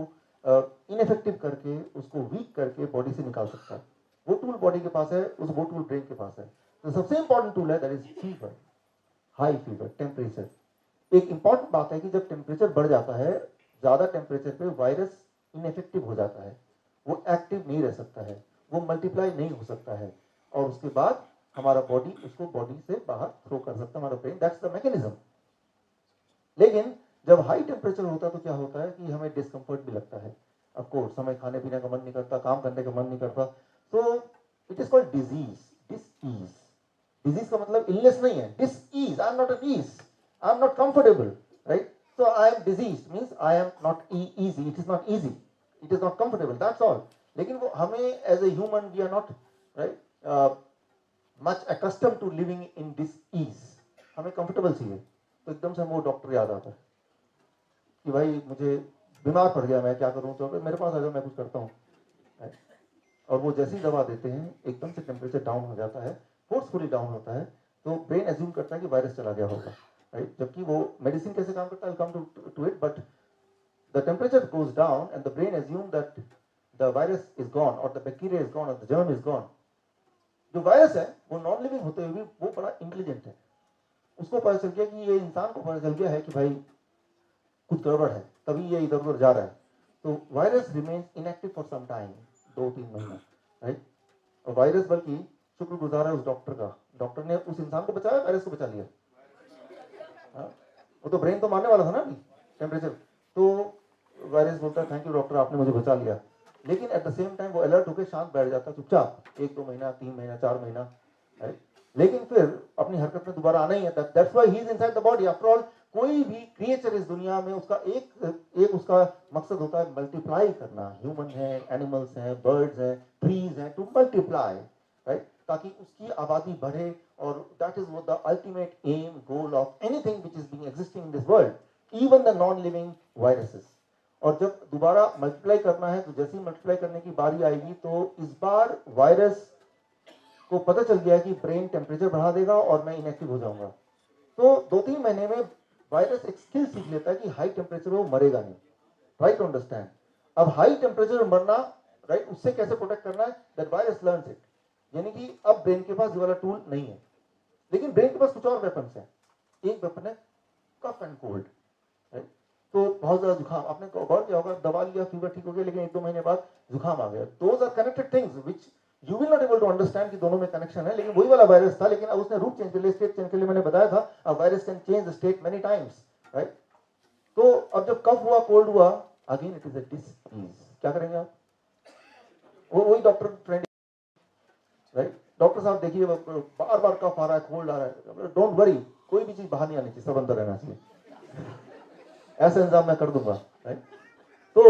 इनफेक्टिव करके, उसको वीक करके बॉडी से निकाल सकता है। वो टूल बॉडी के पास है, वो टूल ब्रेन के पास है। तो सबसे इंपॉर्टेंट टूल है that is fever, high fever, temperature. एक इंपॉर्टेंट बात है कि जब टेम्परेचर बढ़ जाता है, ज्यादा टेम्परेचर पे वायरस इनफेक्टिव हो जाता है, वो एक्टिव नहीं रह सकता है, वो मल्टीप्लाई नहीं हो सकता है, और उसके बाद हमारा बॉडी उसको बॉडी से बाहर थ्रो कर सकता है, हमारा ब्रेन, दैट्स द मैकेनिज्म। लेकिन जब हाई टेम्परेचर होता है तो क्या होता है कि हमें डिस्कम्फर्ट भी लगता है, ऑफ कोर्स, हमें खाने पीने का मन नहीं करता, काम करने का मन नहीं करता। तो it is called disease, disease. Disease का मतलब इलनेस नहीं है, disease, I am not at ease, I am not comfortable, right? So I am disease means I am not easy, it is not easy, it is not comfortable, that's all. लेकिन वो हमें as a human we are not, right, much accustomed to living in disease, हमें कंफर्टेबल चाहिए। तो एकदम से वो डॉक्टर याद आता है कि भाई मुझे बीमार पड़ गया, मैं क्या करूं, तो मेरे पास आ जाओ, मैं कुछ करता हूँ। और वो जैसी दवा देते हैं, एकदम से टेम्परेचर डाउन हो जाता है, फोर्सफुली डाउन होता है, तो ब्रेन एज्यूम करता है कि वायरस चला गया होगा, राइट? जबकि वो मेडिसिन कैसे काम करता है, come to it, but the temperature goes down and the brain assume that the virus is gone, और द बैक्टीरिया इज गॉन, और द जर्म इज गॉन। जो वायरस है वो नॉन लिविंग होते हुए भी वो बड़ा इंटेलिजेंट है, उसको पता चल गया कि ये इंसान को पता चल गया है कि भाई कुछ गड़बड़ है, तभी ये इधर उधर जा रहा है। तो virus remains inactive for some time, 2-3 महीना, राइट? और वायरस बल्कि शुक्रगुजार है उस डॉक्टर का, डॉक्टर ने उस इंसान को बचाया, वायरस को बचा लिया। वो तो ब्रेन तो मारने वाला था ना अभी, टेम्परेचर। तो वायरस बोलता है थैंक यू डॉक्टर, आपने मुझे बचा लिया। लेकिन एट द सेम टाइम वो अलर्ट होकर शांत बैठ जाता, चुपचाप, 1-2 महीना, 3 महीना, 4 महीना, राइट? लेकिन फिर अपनी हरकत में दोबारा आना ही है, that's why he is inside the body. After all, कोई भी क्रिएचर इस दुनिया में उसका एक उसका मकसद होता है मल्टीप्लाई करना। ह्यूमन है, एनिमल्स हैं, बर्ड्स हैं, ट्रीज हैं, टू मल्टीप्लाई, राइट? ताकि उसकी आबादी बढ़े, और that is the ultimate aim, goal of anything which is being existing in this world, even the non living viruses. और जब दोबारा मल्टीप्लाई करना है, तो जैसे ही मल्टीप्लाई करने की बारी आएगी, तो इस बार वायरस को पता चल गया कि ब्रेन टेम्परेचर बढ़ा देगा और मैं इनएक्टिव हो जाऊंगा। तो 2-3 महीने में वायरस एक स्किल सीख लेता है कि हाई टेम्परेचर में वो मरेगा नहीं, राइट टू अंडरस्टैंड। अब हाई टेम्परेचर में मरना, राइट, उससे कैसे प्रोटेक्ट करना है, दैट वायरस लर्न्स इट। यानी कि अब ब्रेन के पास ये वाला टूल नहीं है, लेकिन ब्रेन के पास कुछ और वेपन्स हैं। एक वेपन है कफ एंड कोल्ड, राइट? तो बहुत ज्यादा जुकाम, आपने गौर किया होगा, दवा लिया, फीवर ठीक हो गया, लेकिन 1-2 महीने बाद जुकाम आ गया। Those are connected things which you will not able to understand कि दोनों में कनेक्शन है, लेकिन वही वाला वायरस था, लेकिन अब उसने रूप चेंज कर लिया, स्टेट चेंज कर लिया। मैंने बताया था a virus can change the state many times, right? तो अब जब कफ हुआ, कोल्ड हुआ, again it is a disease. क्या करेंगे आप? वो वही डॉक्टर ट्रेंड, राइट? डॉक्टर साहब देखिए बार बार कफ आ रहा है, कोल्ड आ रहा है, डोंट वरी, कोई भी चीज बाहर नहीं आनी चाहिए, सब अंदर रहना चाहिए, ऐसा इंतजाम मैं कर दूंगा, राइट? तो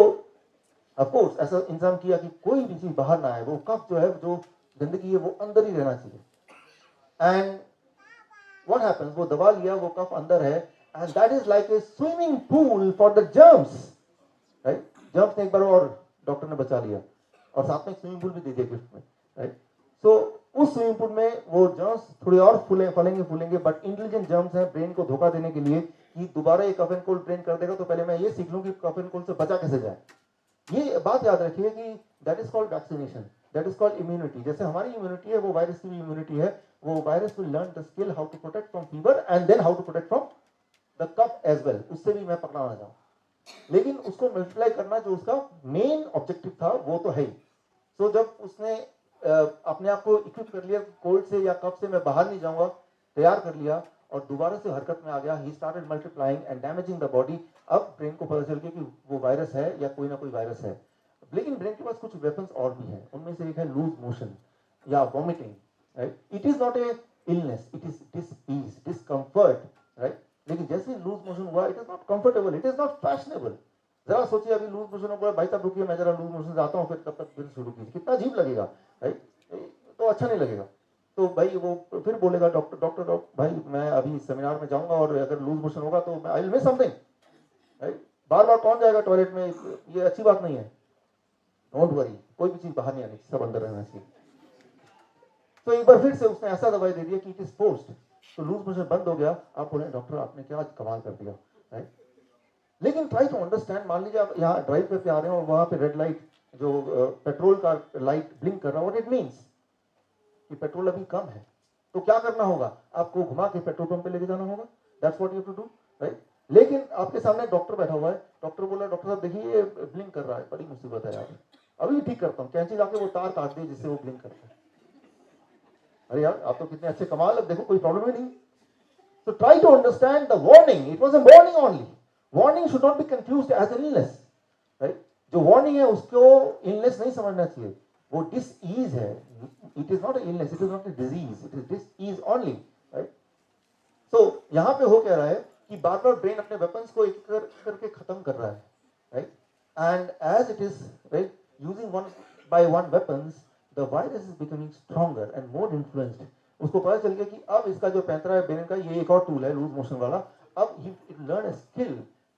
ऑफकोर्स ऐसा इंतजाम किया कि कोई भी चीज बाहर ना आए, वो कफ जो है, जो गंदगी है, वो अंदर ही रहना चाहिए। एंड व्हाट हैपेंस, वो दबा लिया, वो कफ अंदर है, and that is like a swimming pool for the germs, right? Germs ने एक बार और डॉक्टर ने बचा लिया, और साथ में स्विमिंग पूल भी दे दिया गिफ्ट में, राइट? सो उस स्विमिंग पूल में वो जर्म्स थोड़ी और फूलेंगे, बट इंटेलिजेंट जर्म्स हैं ब्रेन को धोखा देने के लिए कि दोबारा ये कफ एंड कोल्ड ब्रेन कर देगा, तो पहले मैं ये सीख लूं कि कफ एंड कोल्ड से बचा कैसे जाए। ये बात याद रखिए कि that is called vaccination, that is called immunity. जैसे हमारी इम्यूनिटी है, वो वायरस की भी इम्यूनिटी है। वो virus will learn the skill how to protect from fever and then how to protect from the cough as well. उससे भी मैं पकड़ाना चाहूँ, लेकिन उसको मल्टीप्लाई करना जो उसका मेन ऑब्जेक्टिव था, वो तो है ही। तो जब उसने अपने आप को इक्विप कर लिया, कोल्ड से या कफ से मैं बाहर नहीं जाऊंगा, तैयार कर लिया, और दोबारा से हरकत में आ गया, he started multiplying and damaging the body. अब ब्रेन को पता चल गया कि वो वायरस है या कोई ना कोई वायरस है, लेकिन ब्रेन के पास कुछ वेपन्स और भी हैं। उनमें से एक है लूज मोशन या vomiting, right? It is not a illness, it is disease, discomfort, right? लेकिन जैसे लूज मोशन हुआ, it is not comfortable, it is not fashionable. जरा सोचिए, अभी लूज मोशन हो, भाई साहब रुकिए, मैं जरा लूज मोशन से आता हूँ, फिर तब तक फिर शुरू कीजिए, कितना अजीब लगेगा, राइट? तो अच्छा नहीं लगेगा। तो भाई वो फिर बोलेगा डॉक्टर भाई मैं अभी सेमिनार में जाऊंगा, और अगर लूज मोशन होगा तो I will miss something, right? बार बार कौन जाएगा टॉयलेट में, ये अच्छी बात नहीं है। डोंट वरी, कोई भी चीज बाहर नहीं आनी चाहिए, सब अंदर रहना चाहिए। तो एक बार फिर से उसने ऐसा दवाई दे दिया कि इट इज फोर्स्ड, तो लूज मोशन बंद हो गया। आप बोले डॉक्टर आपने क्या कमाल कर दिया, राइट? लेकिन ट्राई टू अंडरस्टैंड, मान लीजिए आप यहाँ ड्राइव पे आ रहे हैं और वहां पे रेड लाइट, जो पेट्रोल का लाइट ब्लिंक कर रहा है, व्हाट इट मींस कि पेट्रोल अभी कम है, तो क्या करना होगा? आपको घुमा के पेट्रोल पंप पे लेके जाना होगा, that's what you have to do, right? लेकिन आपके सामने डॉक्टर बैठा हुआ है, डॉक्टर बोला डॉक्टर साहब देखिए ये ब्लिंक कर रहा है, बड़ी मुसीबत है यार, अभी ठीक करता हूँ, कैंची लाके वो तार काट दी जिससे वो ब्लिंक करता है। अरे यार आप तो कितने अच्छे कमाल, अब देखो कोई प्रॉब्लम ही नहीं। So try to understand the warning. It was a warning only. Warning should not be confused as an illness, right? जो warning है उसको illness नहीं समझना चाहिए, वो disease है। It is not an illness, it is not a disease, it is disease only, right? So यहाँ पे हो क्या रहा है कि बार बार ब्रेन अपने वेपन्स को एक करके खत्म कर रहा है, right? And as it is, right, using one by one weapons, the virus is becoming stronger and more influenced. उसको पता चल गया कि अब इसका जो पैंतरा है ब्रेन का, ये एक और टूल है लूज मोशन वाला। अब ही लर्न अ स्किल,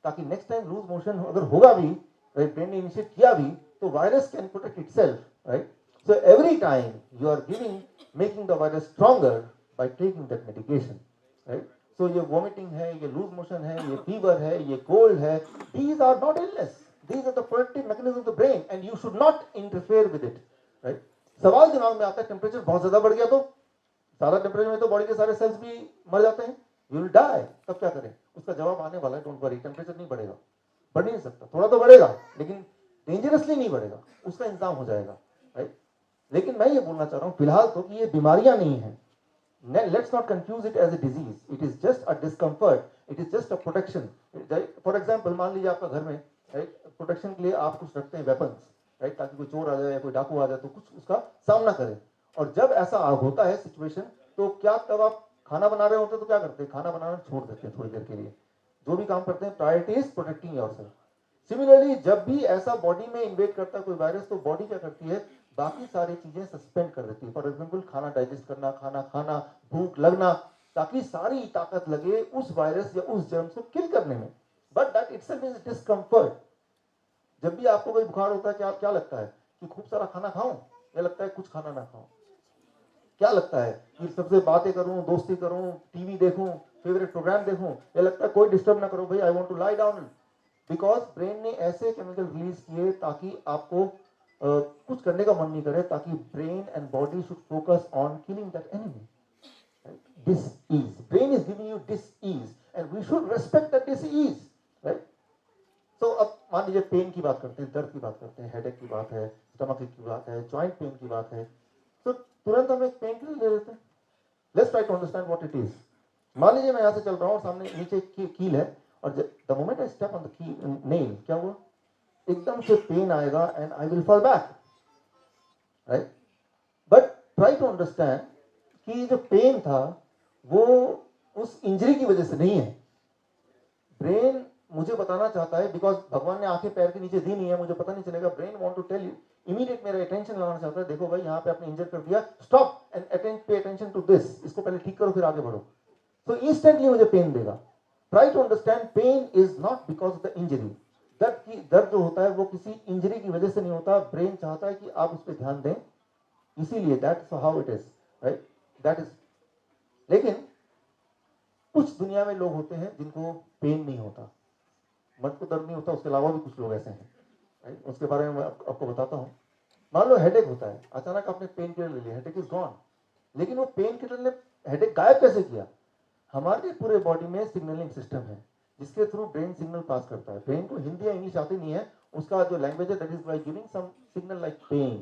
ताकि नेक्स्ट टाइम लूज मोशन अगर होगा भी, राइट, ब्रेन ने इनिशिएट किया भी, तो virus can protect itself, right? So every time you are giving, making the virus stronger by taking that medication, right? सो ये वॉमिटिंग है, ये लूज मोशन है, ये फीवर है, ये कोल्ड है, these are not illness, these are the protective mechanism of the brain and you should not interfere with it, right? सवाल दिमाग में आता है, टेम्परेचर बहुत ज्यादा बढ़ गया तो सारा टेम्परेचर में तो बॉडी के सारे सेल्स भी मर जाते हैं, यू विल डाई, तब क्या करें? उसका जवाब आने वाला है, डोंट वरी, टेम्परेचर नहीं बढ़ेगा, बढ़ नहीं सकता, थोड़ा तो बढ़ेगा लेकिन डेंजरसली नहीं बढ़ेगा, उसका इंतजाम हो जाएगा, राइट? लेकिन मैं ये बोलना चाह रहा हूं फिलहाल तो कि ये बीमारियां नहीं है, let's not confuse it as a disease, it is just a discomfort, it is just a protection. For example मान लीजिए आपका घर में, राइट, प्रोटेक्शन के लिए आप कुछ रखते हैं वेपन्स, राइट, ताकि कोई चोर आ जाए या कोई डाकू आ जाए तो कुछ उसका सामना करे। और जब ऐसा होता है सिचुएशन, तो क्या तब आप खाना बना रहे होते तो क्या करते हैं? खाना बनाना छोड़ देते हैं थोड़ी देर के लिए, जो भी काम करते हैं priority is protecting yourself. Similarly जब भी ऐसा बॉडी में इन्वेड करता है कोई वायरस, तो बॉडी क्या करती है? बाकी सारी चीजें सस्पेंड कर देती है। फॉर एग्जाम्पल खाना डाइजेस्ट करना, खाना खाना, भूख लगना, ताकि सारी ताकत लगे उस वायरस या उस जर्म्स को किल करने में। But that itself is discomfort. जब भी आपको कोई बुखार होता है, क्या लगता है कि खूब सारा खाना खाऊं, या लगता है कुछ खाना ना खाऊं? क्या लगता है कि सबसे बातें करूं, दोस्ती करूं, टीवी देखूं, फेवरेट प्रोग्राम देखूं, या लगता है कोई डिस्टर्ब ना करो भाई, I want to lie down? Because brain ने ऐसे केमिकल रिलीज किए ताकि आपको कुछ करने का मन नहीं करे, ताकि brain and body should focus on killing that enemy. dis-ease. Brain is giving you dis-ease and we should respect that dis-ease, right? तो अब मान लीजिए पेन की बात करते हैं, दर्द की बात करते हैं, हेडेक की बात है, स्टमक की बात है, जॉइंट पेन की बात है, तो तुरंत हम एक पेन किलर ले लेते हैं. Let's try to understand what it is. मान लीजिए मैं यहाँ से चल रहा हूँ और सामने नीचे कील है और the moment I step on the key nail, क्या हुआ, एकदम से पेन आएगा and I will fall back, right? But try to understand कि जो पेन था वो उस इंजरी की वजह से नहीं है. ब्रेन मुझे बताना चाहता है, बिकॉज भगवान ने आंखें पैर के नीचे दी नहीं है, मुझे पता नहीं चलेगा. Brain want to tell you, immediate मेरा अटेंशन लगाना चाहता है, देखो भाई यहाँ पे आपने इंजर कर दिया, stop and pay attention to this, इसको पहले ठीक करो फिर आगे बढ़ो. तो इंस्टेंटली मुझे पेन देगा. Try to understand, pain is not because of the injury. दर्द जो होता है वो किसी इंजरी की वजह से नहीं होता. ब्रेन चाहता है कि आप उस पर ध्यान दें, इसीलिए that's how it is, right? That is. लेकिन कुछ दुनिया में लोग होते हैं जिनको पेन नहीं होता, मर्द को दर्द नहीं होता, उसके अलावा भी कुछ लोग ऐसे हैं, राइट? उसके बारे में मैं आपको बताता हूँ. मान लो हेडेक होता है, अचानक आपने पेन किलर ले लिया, हेडेक इज गॉन. लेकिन वो पेन किलर ने हेडेक गायब कैसे किया? हमारे पूरे बॉडी में सिग्नलिंग सिस्टम है जिसके थ्रू ब्रेन सिग्नल पास करता है. ब्रेन को हिंदी या इंग्लिश आती नहीं है, उसका जो लैंग्वेज है that is by giving some signal like pain,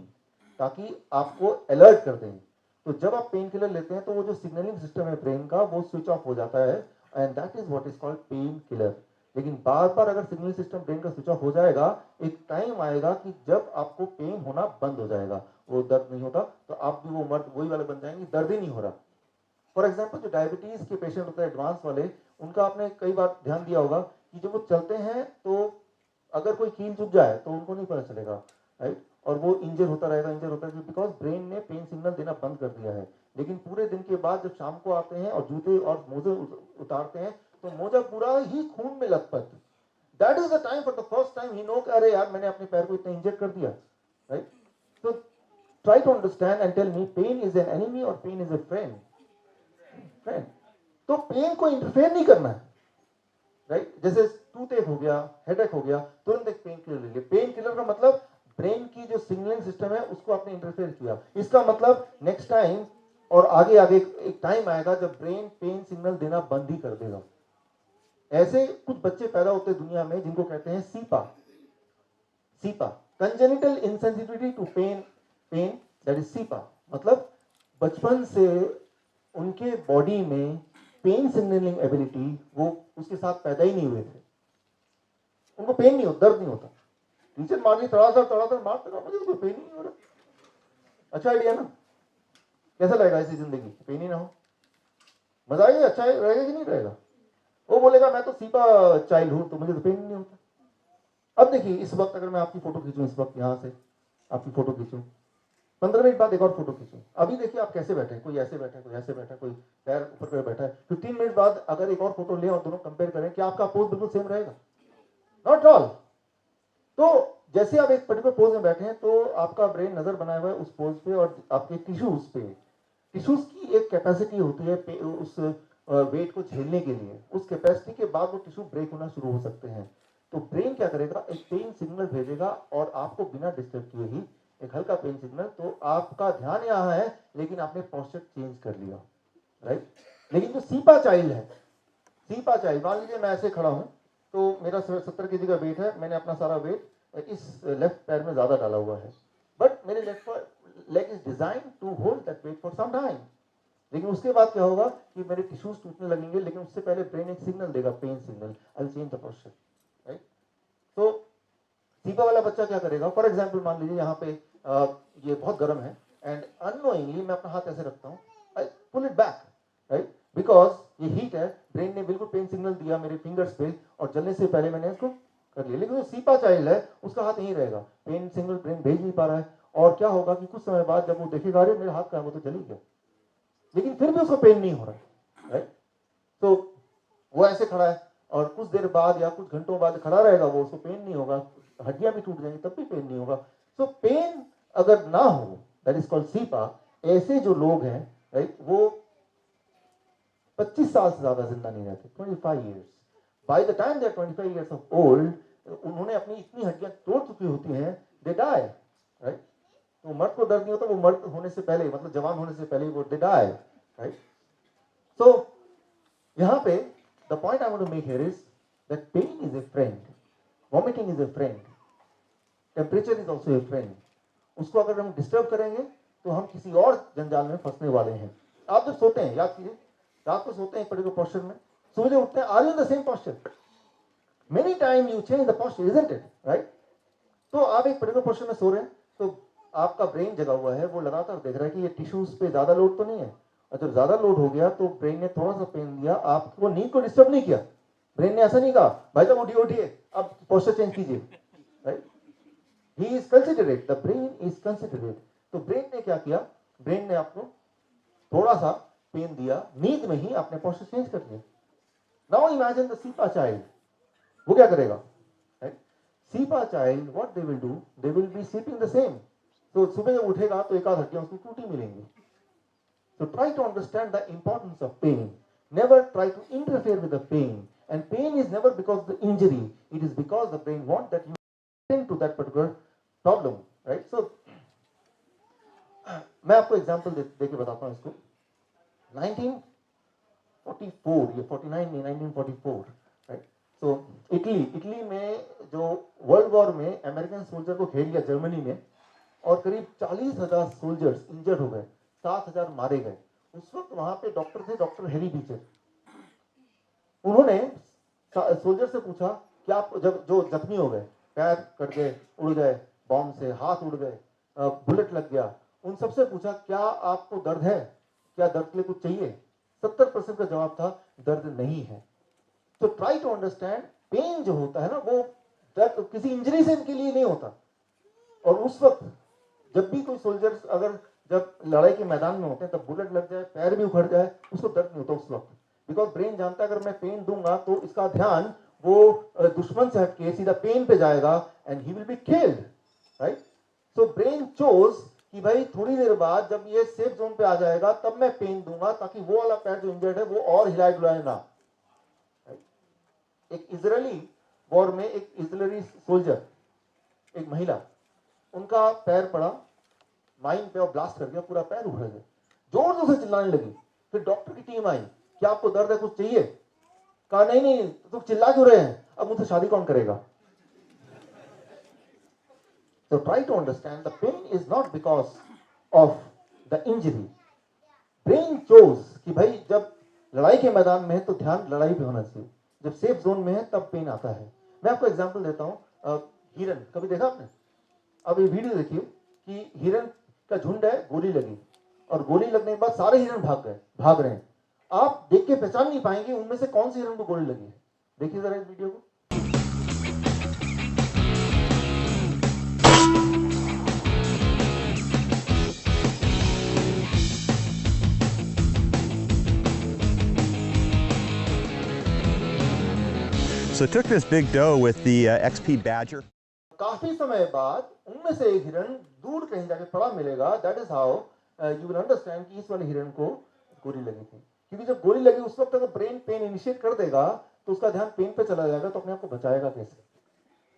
ताकि आपको अलर्ट कर दें. तो जब आप पेन किलर लेते हैं तो वो जो सिग्नलिंग सिस्टम है ब्रेन का वो स्विच ऑफ हो जाता है and that is what is called pain killer. लेकिन बार बार अगर सिग्नल सिस्टम ब्रेन का स्विच ऑफ हो जाएगा, एक टाइम आएगा कि जब आपको पेन होना बंद हो जाएगा, वो दर्द नहीं होता, तो आप भी वो मर्द वही वाले बन जाएंगे, दर्द ही नहीं हो रहा. फॉर एग्जाम्पल जो डायबिटीज के पेशेंट होते हैं एडवांस वाले, उनका आपने कई बार ध्यान दिया होगा कि जब वो चलते हैं तो अगर कोई कील चुभ जाए तो उनको नहीं पता चलेगा, राइट? और वो इंजर होता रहेगा बिकॉज ब्रेन ने पेन सिग्नल देना बंद कर दिया है. लेकिन पूरे दिन के बाद जब शाम को आते हैं और जूते और मोजे उतारते हैं तो मोजा पूरा ही खून में लथपथ. That is the time, for the first time he know, अरे यार मैंने अपने पैर को इतना इंजर कर दिया, राइट? तो try to understand and tell me, pain is an enemy और pain is a friend? Friend. तो पेन को इंटरफेयर नहीं करना है, राइट? जैसे टूथ एक हो गया, हेडेक हो गया, तुरंत एक पेन किलर ले लिया. पेन किलर का मतलब ब्रेन की जो सिग्नलिंग सिस्टम है उसको आपने इंटरफेयर किया. इसका मतलब नेक्स्ट टाइम और आगे आगे एक टाइम आएगा जब ब्रेन पेन सिग्नल देना बंद ही कर देगा. ऐसे कुछ बच्चे पैदा होते हैं दुनिया में जिनको कहते हैं CIPA. CIPA, congenital insensitivity to pain, that is CIPA. मतलब बचपन से उनके बॉडी में पेन सिग्नलिंग एबिलिटी, वो उसके साथ पैदा ही नहीं हुए थे. उनको पेन नहीं होता, दर्द नहीं होता. टीचर मार ली, तड़ा मारते रहो, मुझे तो कोई पेन ही नहीं हो रहा. अच्छा आइडिया ना? कैसा लगेगा ऐसी जिंदगी, पेन ही ना हो? मजा आएगा? अच्छा रहेगा कि नहीं रहेगा? वो बोलेगा मैं तो सीपा चाइल्ड हूं तो मुझे तो पेन नहीं होता. अब देखिए, इस वक्त अगर मैं आपकी फोटो खींचूं, इस वक्त यहां से आपकी फोटो खींचूं, 15 मिनट बाद एक और फोटो खींचूं, अभी देखिए आप कैसे बैठे हैं, कोई ऐसे बैठा है, कोई ऐसे बैठा है, कोई पैर ऊपर कर बैठा है. 15 मिनट बाद अगर एक और फोटो लें और दोनों कंपेयर करें, क्या आपका पोज बिल्कुल सेम रहेगा? Not all. तो जैसे आप एक पर्टिकुलर पोज में बैठे हैं तो आपका ब्रेन नजर बनाया हुआ है उस पोज पे और आपके टिश्यूज पे. टिश्यूज की एक कैपेसिटी होती है उस वेट को झेलने के लिए. उस कैपेसिटी के बाद वो टिश्यू ब्रेक होना शुरू हो सकते हैं. तो ब्रेन क्या करेगा, एक पेन सिग्नल भेजेगा और आपको बिना डिस्टर्ब किए ही एक हल्का पेन सिग्नल. तो आपका ध्यान यहाँ है लेकिन आपने पोस्चर चेंज कर लिया, राइट? लेकिन जो सीपा चाइल्ड है, सीपा चाइल्ड, मान लीजिए मैं ऐसे खड़ा हूं तो मेरा 70 kg का वेट है, मैंने अपना सारा वेट इस लेफ्ट पैर में ज्यादा डाला हुआ है, बट मेरे left leg is design to hold that weight for some time. लेकिन उसके बाद क्या होगा कि मेरे टिश्यूज टूटने लगेंगे, लेकिन उससे पहले ब्रेन एक सिग्नल देगा, pen signal, I will change the posture, right? तो सीपा वाला बच्चा क्या करेगा, फॉर एग्जाम्पल मान लीजिए यहाँ पे ये बहुत गर्म है एंड अननोइंगली मैं अपना हाथ ऐसे रखता हूँ, I pull it back, right? Because ये हीट है, ब्रेन ने बिल्कुल पेन सिग्नल दिया मेरे फिंगर्स पे और जलने से पहले मैंने इसको कर लिया. लेकिन जो सीपा चाइल्ड है उसका हाथ यहीं रहेगा, पेन सिग्नल ब्रेन भेज नहीं पा रहा है. और क्या होगा कि कुछ समय बाद जब वो देखेगा अरे मेरे हाथ का है, वो तो जल ही गया, लेकिन फिर भी उसको पेन नहीं हो रहा है, राइट? तो वो ऐसे खड़ा है और कुछ देर बाद या कुछ घंटों बाद खड़ा रहेगा, वो उसको पेन नहीं होगा, हड्डियां भी टूट जाएंगी तब भी पेन नहीं होगा. सो पेन अगर ना हो, दैट इज कॉल्ड सीपा. ऐसे जो लोग हैं, राइट, वो 25 साल से ज्यादा जिंदा नहीं रहते, 25 years. By the time they are 25 years of old, उन्होंने अपनी इतनी हड्डियां तोड़ चुकी होती हैं, दे डाई, राइट? तो मर्द को दर्द नहीं होता, वो मर्द होने से पहले, मतलब जवान होने से पहले वो दे डाई, राइट? So यहाँ पे the point I want to make here is that pain is a friend, vomiting is a friend, temperature is also a friend. उसको अगर हम डिस्टर्ब करेंगे तो हम किसी और जंजाल में फंसने वाले हैं. आप जब सोते हैं, याद कीजिए, रात को सोते हैं एक पर्टिकुलर पोस्चर में, सुबह उठते हैं, are you in the same posture? Many time you change the posture, isn't it, right? तो आप एक पर्टिकुलर पोस्चर में सो रहे हैं, तो आपका ब्रेन जगा हुआ है, वो लगातार देख रहा है कि ये टिश्यूज पे ज्यादा लोड तो नहीं है, और जब ज्यादा लोड हो गया तो ब्रेन ने थोड़ा सा पेन दिया, आपको नींद को डिस्टर्ब नहीं किया. ब्रेन ने ऐसा नहीं कहा भाई साहब उठिए उठिए अब पोस्चर चेंज कीजिए, right? He is considerate, the brain is considerate. तो ब्रेन ने क्या किया? ब्रेन ने आपको थोड़ा सा पेन दिया, नींद में ही आपने पोस्चर चेंज कर दिया. Now imagine the cepa child, वो क्या करेगा? Right? Cepa child what they will do, they will be sleeping the same. तो सुबह जब उठेगा तो एक आध हड्डियां उसको टूटी मिलेंगी. So try to understand the importance of pain. Never try to interfere with the pain. And pain is never because of the injury. It is because the brain wants that you attend to that particular problem. Right? So, मैं आपको एग्जाम्पल देके बताता हूँ इसको. 1944 या 49 में 1944, राइट? सो इटली में जो वर्ल्ड वॉर में अमेरिकन सोल्जर को घेर लिया जर्मनी में, और करीब 40,000 सोल्जर्स इंजर्ड हो गए, 7,000 मारे गए. उस वक्त वहां पे डॉक्टर थे, डॉक्टर हेरी बीचर. उन्होंने सोल्जर से पूछा कि आप जब जो जख्मी हो गए, पैर कट गए, उड़ गए बॉम्ब से, हाथ उड़ गए, बुलेट लग गया, उन सबसे पूछा क्या आपको दर्द है, क्या दर्द के लिए कुछ चाहिए? 70% का जवाब था दर्द नहीं है. तो ट्राई टू अंडरस्टैंड, पेन जो होता है ना, वो दर्द किसी इंजरी से इनके लिए नहीं होता. और उस वक्त जब भी कोई सोल्जर्स अगर जब लड़ाई के मैदान में होते हैं तब बुलेट लग जाए, पैर भी उखड़ जाए, उसको दर्द नहीं होता उस वक्त, बिकॉज ब्रेन जानता है अगर मैं पेन दूंगा तो इसका ध्यान वो दुश्मन से हटके सीधा पेन पे जाएगा and he will be killed, right? So brain chose कि भाई थोड़ी देर बाद जब ये सेफ जोन पे आ जाएगा तब मैं पेन दूंगा, ताकि वो वाला पैर जो इंजर्ड है वो और हिलाए डुलाए ना. एक इजरायली वॉर में एक इजरायली सोल्जर, एक महिला, उनका पैर पड़ा माइन पे और ब्लास्ट कर दिया, पूरा पैर उखड़ गया, जोर जोर से चिल्लाने लगी. फिर डॉक्टर की टीम आई, क्या आपको दर्द है, कुछ चाहिए? कहा नहीं नहीं, तुम चिल्ला क्यों रहे हैं, अब मुझसे शादी कौन करेगा? So try to understand the pain is not because of the injury. Brain chose कि भाई जब लड़ाई के मैदान में है तो ध्यान लड़ाई पे होना चाहिए, जब सेफ जोन में है तब पेन आता है. मैं आपको एग्जांपल देता हूँ. हिरन कभी देखा आपने? अब ये वीडियो देखिए कि हिरन का झुंड है, गोली लगी, और गोली लगने के बाद सारे हिरन भाग रहे हैं. आप देख के पहचान नहीं पाएंगे उनमें से कौन सी हिरन को गोली लगी है. देखिए जरा इस वीडियो को. So it took this big doe with the XP Badger. काफी समय बाद उनमें से एक हिरन दूर कहीं जाके पड़ा मिलेगा. That is how you will understand कि इस वाले हिरन को गोली लगी थी. क्योंकि जब गोली लगी उस वक्त अगर ब्रेन पेन इनिशिएट कर देगा तो उसका ध्यान पेन पे चला जाएगा, तो अपने आप को बचाएगा कैसे?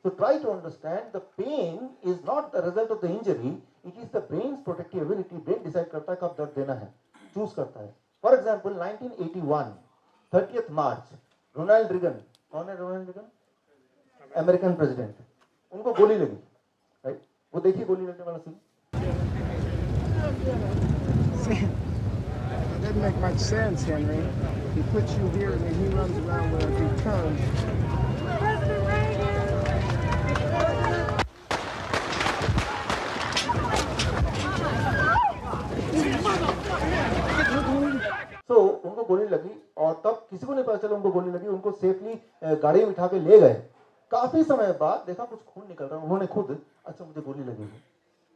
So try to understand the pain is not the result of the injury, it is the brain's protective ability. Brain decide करता है कब दर्द देना है, चूज करता है. For example, 1981, 30th March, Ronald Reagan, कौन है रोनाल्ड रीगन? American president. उनको गोली लगी, राइट? वो देखिए गोली लगने वाला scene. That doesn't make much sense, Henry. He puts you here and then he runs around with a big gun. So उनको गोली लगी और तब किसी को नहीं पता चला उनको गोली लगी. उनको सेफली गाड़ी में उठा के ले गए. काफी समय बाद देखा कुछ खून निकल रहा है, उन्होंने खुद अच्छा मुझे गोली लगी है.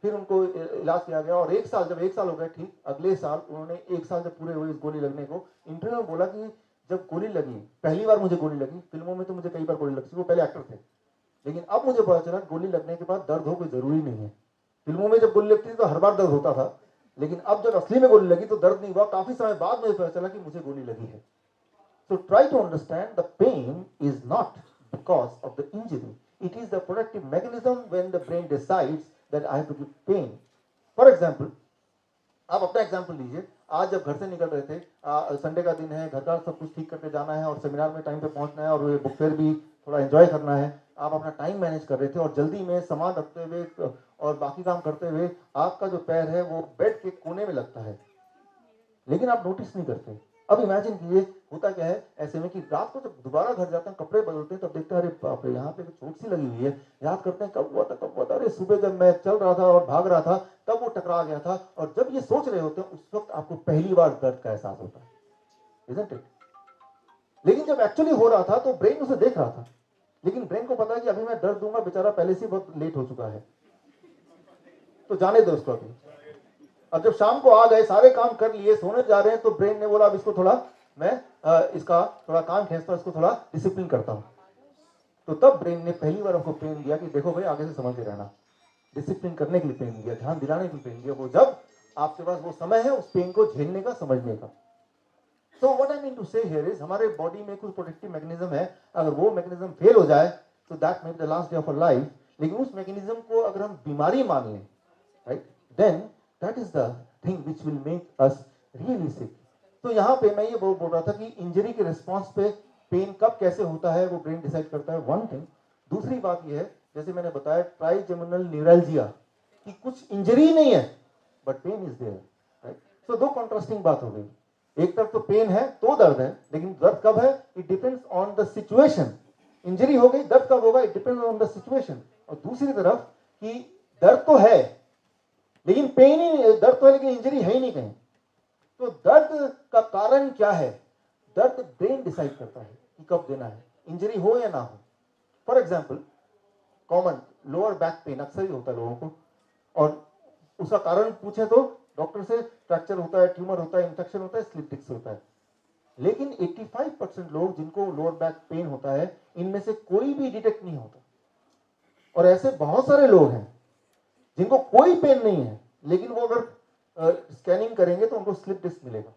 फिर उनको इलाज किया गया और जब एक साल हो गया ठीक, अगले साल उन्होंने एक साल जब पूरे हुए इस गोली लगने को, इंटरव्यू में बोला कि जब गोली लगी, पहली बार मुझे गोली लगी, फिल्मों में तो मुझे कई बार गोली लगती, वो पहले एक्टर थे, लेकिन अब मुझे पता चला गोली लगने के बाद दर्द हो कोई जरूरी नहीं है. फिल्मों में जब गोली लगती थी तो हर बार दर्द होता था, लेकिन अब जब असली में गोली लगी तो दर्द नहीं हुआ. काफी समय बाद मुझे पता चला कि मुझे गोली लगी है. So try to understand the pain is not because of the injury. It is the protective mechanism when the brain decides that I have to give pain. For example, आप अपना एग्जाम्पल लीजिए. आज जब घर से निकल रहे थे, संडे का दिन है, घर का सब कुछ ठीक करके जाना है और सेमिनार में टाइम पे पहुंचना है और बुक फेयर भी थोड़ा एंजॉय करना है, आप अपना टाइम मैनेज कर रहे थे और जल्दी में सामान रखते हुए और बाकी काम करते हुए आपका जो पैर है वो बेड के कोने में लगता है, लेकिन आप नोटिस नहीं करते। अब इमेजिन कीजिए होता क्या है ऐसे में कि रात को जब दोबारा घर जाते हैं, कपड़े बदलते हैं, तब देखते हैं अरे बाप रे यहाँ पे चोट सी लगी हुई है, याद करते हैं कब हुआ था, अरे सुबह जब मैं चल रहा था और भाग रहा था तब वो टकरा गया था, और जब ये सोच रहे होते हैं उस वक्त आपको पहली बार दर्द का एहसास होता है, isn't it? लेकिन जब एक्चुअली हो रहा था तो ब्रेन उसे देख रहा था, लेकिन ब्रेन को पता है कि अभी मैं दर्द दूंगा, बेचारा पहले से बहुत लेट हो चुका है, तो जाने दो उसको अभी। अब जब शाम को आ गए, सारे काम कर लिए, सोने जा रहे हैं, तो ब्रेन ने बोला अब इसको थोड़ा मैं इसका थोड़ा काम खींचता हूं, इसको थोड़ा डिसिप्लिन करता हूं। तो तब ब्रेन ने पहली बार हमको पेन दिया कि देखो भाई आगे से समझते रहना, डिसिप्लिन करने के लिए पेन दिया, ध्यान दिलाने के लिए पेन दिया, वो जब आपके पास वो समय है उस पेन को झेलने का, समझने का। So what I mean to say here is हमारे बॉडी में कुछ प्रोटेक्टिव मैकेनिज्म है, अगर वो मैकेनिज्म फेल हो जाए तो that may be the last day of our life, लेकिन उस मैकेनिज्म को अगर हम बीमारी मान लें, right, then that is the thing which will make us really sick. तो यहाँ पे मैं ये बोल रहा था कि इंजरी के रिस्पॉन्स पे पेन कब कैसे होता है वो ब्रेन डिसाइड करता है, वन थिंग। दूसरी बात ये है, जैसे मैंने बताया ट्राइजेमिनल न्यूरैल्जिया, कि कुछ इंजरी नहीं है but pain is there, right. So दो कॉन्ट्रास्टिंग बात हो गई, एक तरफ तो पेन है तो दर्द है, लेकिन दर्द कब है it depends on the situation. Injury हो गई, दर्द कब होगा it depends on the situation. और दूसरी तरफ कि दर्द तो है लेकिन पेन ही, दर्द तो है लेकिन इंजरी है ही नहीं कहीं, तो दर्द का कारण क्या है, दर्द ब्रेन डिसाइड करता है कि कब देना है, इंजरी हो या ना हो। For example common lower back pain अक्सर ही होता है लोगों को, और उसका कारण पूछे तो डॉक्टर से फ्रैक्चर होता है, ट्यूमर होता है, इंफेक्शन होता है, स्लिप डिस्क होता है। लेकिन 85% लोग जिनको लोअर बैक पेन होता है, इनमें से कोई भी डिटेक्ट नहीं होता, और ऐसे बहुत सारे लोग हैं जिनको कोई पेन नहीं है, लेकिन वो अगर स्कैनिंग करेंगे तो उनको स्लिप डिस्क मिलेगा।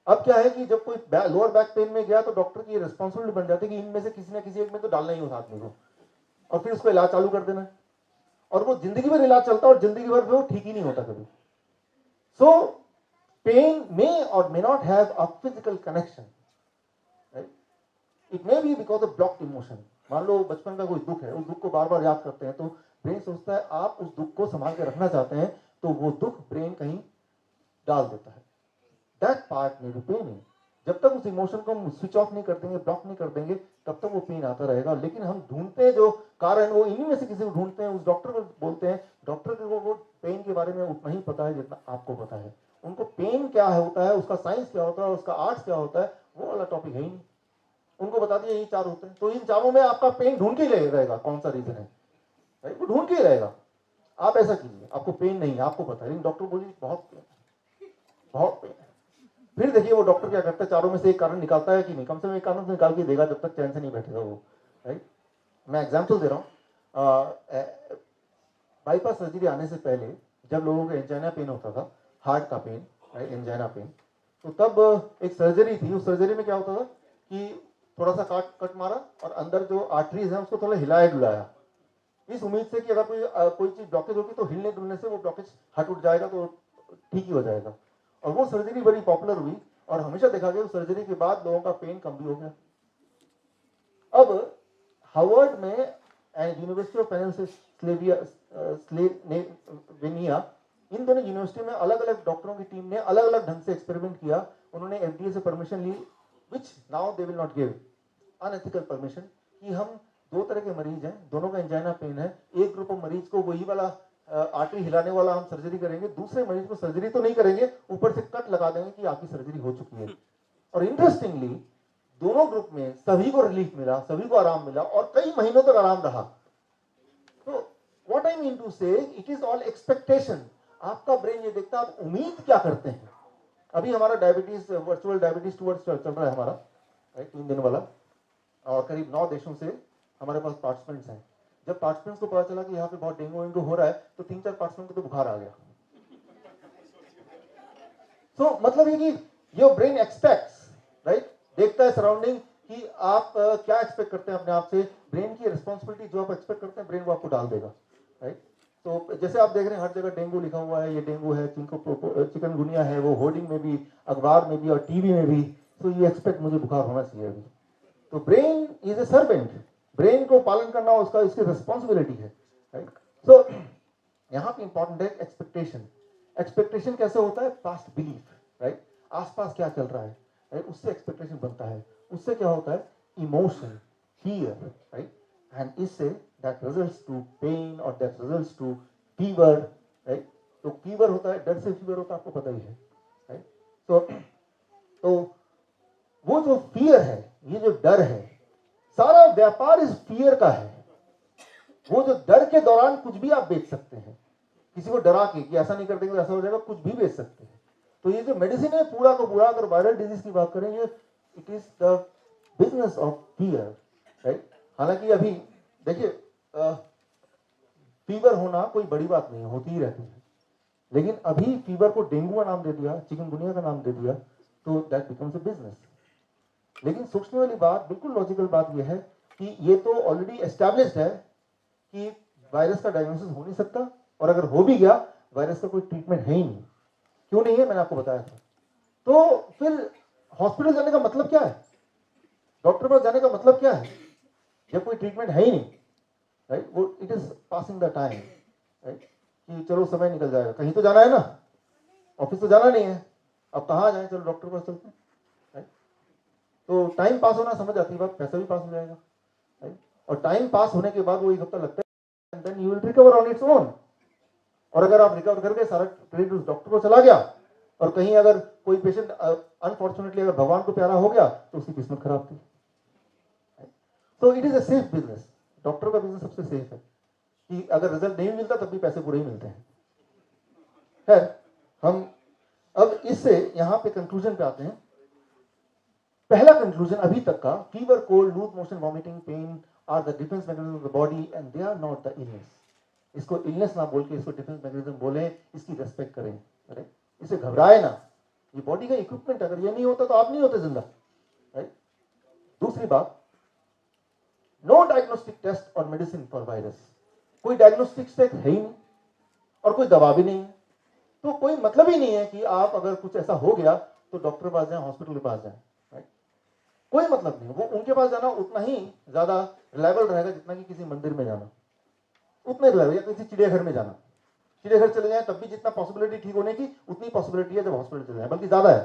अब क्या है कि जब कोई लोअर बैक पेन में गया तो डॉक्टर की रिस्पॉन्सिबिलिटी बन जाती है कि इनमें से किसी ना किसी एक में तो डालना ही उस आदमी को, और फिर उसको इलाज चालू कर देना है, और वो जिंदगी भर इलाज चलता है और जिंदगी भर वो ठीक ही नहीं होता कभी। सो पेन मे और may not have a physical connection, right, it may be because of blocked emotion. मान लो बचपन का कोई दुख है, उस दुख को बार बार याद करते हैं तो ब्रेन सोचता है आप उस दुख को संभाल के रखना चाहते हैं, तो वो दुख ब्रेन कहीं डाल देता है, दैट पार्ट में भी पेन है। जब तक उस इमोशन को हम स्विच ऑफ नहीं कर देंगे, ब्लॉक नहीं कर देंगे, तब तक वो पेन आता रहेगा। लेकिन हम ढूंढते हैं जो कारण, वो इन्हीं में से किसी को ढूंढते हैं, उस डॉक्टर को बोलते हैं, डॉक्टर को वो पेन के बारे में उतना ही पता है जितना आपको पता है। उनको पेन क्या होता है, उसका साइंस क्या होता है, उसका आर्ट्स क्या होता है, वो वाला टॉपिक है ही नहीं। उनको बता दिया यही चार होते हैं, तो इन चारों में आपका पेन ढूंढ के ही रहेगा कौन सा रीजन है, राइट, वो ढूंढ के ही रहेगा। आप ऐसा कीजिए, आपको पेन नहीं है, आपको पता है, लेकिन डॉक्टर बोलिए बहुत पेन, बहुत पेन है। फिर देखिए वो डॉक्टर क्या करता है, चारों में से एक कारण निकालता है कि नहीं, कम से कम एक कारण निकाल के देगा, जब तक चैन से नहीं बैठेगा वो, राइट। मैं एग्जाम्पल दे रहा हूँ, बाईपास सर्जरी आने से पहले जब लोगों को एंजाइना पेन होता था, हार्ट का पेन, राइट, एंजाइना पेन, तो तब एक सर्जरी थी, उस सर्जरी में क्या होता था कि थोड़ा सा कट मारा और अंदर जो आर्टरीज है उसको थोड़ा हिलाया डुलाया, इस उम्मीद से कि अगर कोई चीज ब्लॉकेज होगी तो हिलने डुलने से वो ब्लॉकेज हट उठ जाएगा, तो ठीक ही हो जाएगा। और वो सर्जरी बड़ी पॉपुलर हुई और हमेशा देखा गया उस सर्जरी के बाद लोगों का पेन कम भी हो गया। अब हार्वर्ड में एंड यूनिवर्सिटी ऑफ पेनिनसुला इन दोनों यूनिवर्सिटी में अलग अलग डॉक्टरों की टीम ने अलग अलग ढंग से एक्सपेरिमेंट किया। उन्होंने FDA से परमिशन ली, which now they will not give, unethical permission, कि हम दो तरह के मरीज हैं, दोनों का एंजाइना पेन है, एक ग्रुप ऑफ मरीज को वही वाला आर्टरी हिलाने वाला हम सर्जरी करेंगे, दूसरे मरीज को सर्जरी तो नहीं करेंगे, ऊपर से कट लगा देंगे कि आपकी सर्जरी हो चुकी है। और इंटरेस्टिंगली दोनों ग्रुप में सभी को रिलीफ मिला, सभी को आराम मिला और कई महीनों तक आराम रहा। तो व्हाट आई मीन टू से, इट इज ऑल एक्सपेक्टेशन। आपका ब्रेन ये देखता है आप उम्मीद क्या करते हैं। अभी हमारा डायबिटीज, वर्चुअल डायबिटीज टूवर्ड्स चल रहा है हमारा, राइट, 3 दिन वाला, और करीब 9 देशों से हमारे पास पार्टिसिपेंट्स हैं। जब पार्टिसिपेंट्स को पता चला कि यहाँ पे बहुत डेंगू हो रहा है, तो 3-4 पार्टिसिपेंट को तो बुखार आ गया। तो मतलब ये कि योर ब्रेन एक्सपेक्ट्स, राइट, देखता है सराउंडिंग कि आप क्या एक्सपेक्ट करते हैं अपने आप से। ब्रेन की रिस्पॉन्सिबिलिटी जो आप एक्सपेक्ट करते हैं, ब्रेन वो आपको डाल देगा, राइट। तो जैसे आप देख रहे हैं हर जगह डेंगू लिखा हुआ है, ये डेंगू है, चिकनगुनिया है, वो होर्डिंग में भी, अखबार में भी और टीवी में भी, तो ये एक्सपेक्ट मुझे बुखार होना चाहिए अभी। तो brain is a servant, brain को पालन करना उसका इसकी रिस्पॉन्सिबिलिटी है, राइट। सो यहाँ पे इंपॉर्टेंट है एक्सपेक्टेशन। एक्सपेक्टेशन कैसे होता है? Past belief, right. आसपास क्या चल रहा है, राइट, उससे एक्सपेक्टेशन बनता है। उससे क्या होता है? Emotion, fear, right? And इससे that results to pain or that results to fever, right? तो fever होता है, डर से fever होता है, आपको पता ही है, right? तो वो जो fear है, ये जो डर है, सारा व्यापार इस fear का है। वो जो डर के दौरान कुछ भी आप बेच सकते हैं, किसी को डरा के कि ऐसा नहीं कर देंगे ऐसा हो जाएगा, कुछ भी बेच सकते हैं। तो ये जो मेडिसिन है पूरा का पूरा, अगर वायरल डिजीज की बात करें, ये it is the business of fear, right. हालांकि अभी देखिए फीवर होना कोई बड़ी बात नहीं, होती ही रहती है, लेकिन अभी फीवर को डेंगू का नाम दे दिया, चिकनगुनिया का नाम दे दिया, तो दैट बिकम्स अ बिजनेस। लेकिन सोचने वाली बात, बिल्कुल लॉजिकल बात यह है कि ये तो ऑलरेडी एस्टैब्लिश्ड है कि वायरस का डायग्नोसिस हो नहीं सकता, और अगर हो भी गया वायरस का कोई ट्रीटमेंट है ही नहीं। क्यों नहीं है? मैंने आपको बताया था। तो फिर हॉस्पिटल जाने का मतलब क्या है? डॉक्टर पास जाने का मतलब क्या है जब कोई ट्रीटमेंट है ही नहीं, राइट। वो it is passing the time, right, कि चलो समय निकल जाएगा, कहीं तो जाना है ना, ऑफिस तो जाना नहीं है, अब कहाँ जाए, चलो डॉक्टर पास चलते हैं, राइट। तो टाइम पास होना समझ आती है बात, पैसा भी पास हो जाएगा, राइट। और टाइम पास होने के बाद वो एक हफ्ता लगता है, and then you will recover on its own. और अगर आप रिकवर करके सारा क्रेडिट उस डॉक्टर को चला गया, और कहीं अगर कोई पेशेंट अनफॉर्चुनेटली अगर भगवान को प्यारा हो गया तो उसकी किस्मत खराब थी। तो it is a safe business. Doctor का बिजनेस सबसे सेफ है कि अगर रिजल्ट नहीं मिलता तब भी पैसे पूरे ही मिलते हैं। खैर, हम अब इससे यहां पे कंक्लूजन पे आते हैं। पहला कंक्लूजन अभी तक का, fever, cold, loose motion, vomiting, pain are the defence mechanism of the body and they are not the illness. इसको इलनेस ना बोल के इसको डिफेंस मैकेनिज्म बोले, इसकी रेस्पेक्ट करें, राइट। इसे घबराए ना, ये बॉडी का इक्विपमेंट, अगर ये नहीं होता तो आप नहीं होते जिंदा, राइट। दूसरी बात, नो डायग्नोस्टिक टेस्ट और मेडिसिन फॉर वायरस। कोई डायग्नोस्टिक टेस्ट है ही नहीं और कोई दवा भी नहीं है, तो कोई मतलब ही नहीं है कि आप अगर कुछ ऐसा हो गया तो डॉक्टर के पास जाएं, हॉस्पिटल के पास जाएं, राइट। कोई मतलब नहीं। वो उनके पास जाना उतना ही ज्यादा रिलायबल रहेगा जितना कि किसी मंदिर में जाना, उतना ही रिलायबल, या किसी चिड़ियाघर में जाना। चिड़ियाघर चले जाएं तब भी जितना पॉसिबिलिटी ठीक होने की उतनी पॉसिबिलिटी है जब हॉस्पिटल चले जाएं, बल्कि ज्यादा है,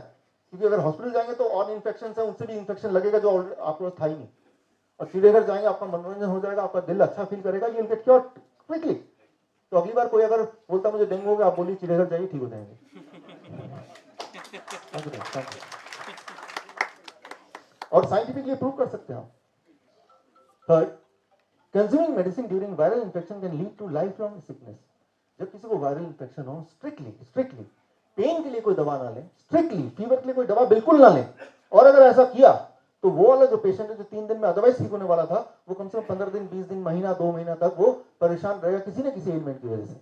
क्योंकि अगर हॉस्पिटल जाएंगे तो और इन्फेक्शन है, उनसे भी इन्फेक्शन लगेगा जो आपके पास था ही नहीं। और चिड़ियाघर जाएंगे, आपका मनोरंजन हो जाएगा, आपका दिल अच्छा फील करेगा, you will get cure quickly. तो अगली बार कोई अगर बोलता मुझे डेंगू हो गया, आप बोलिए चिड़ियाघर जाइए, ठीक हो जाएंगे। और साइंटिफिकली प्रूव कर सकते हैं आप। Third, consuming medicine during viral infection can lead to lifelong sickness. जब किसी को वायरल इंफेक्शन हो, स्ट्रिक्टली पेन के लिए कोई दवा ना लें, स्ट्रिक्टली फीवर के लिए कोई दवा बिल्कुल ना लें। और अगर ऐसा किया तो वो वाला जो पेशेंट है जो 3 दिन में अदरवाइज ठीक होने वाला था, वो कम से कम 15 दिन, 20 दिन, महीना, 2 महीना तक वो परेशान रहेगा किसी न किसी एलिमेंट की वजह से।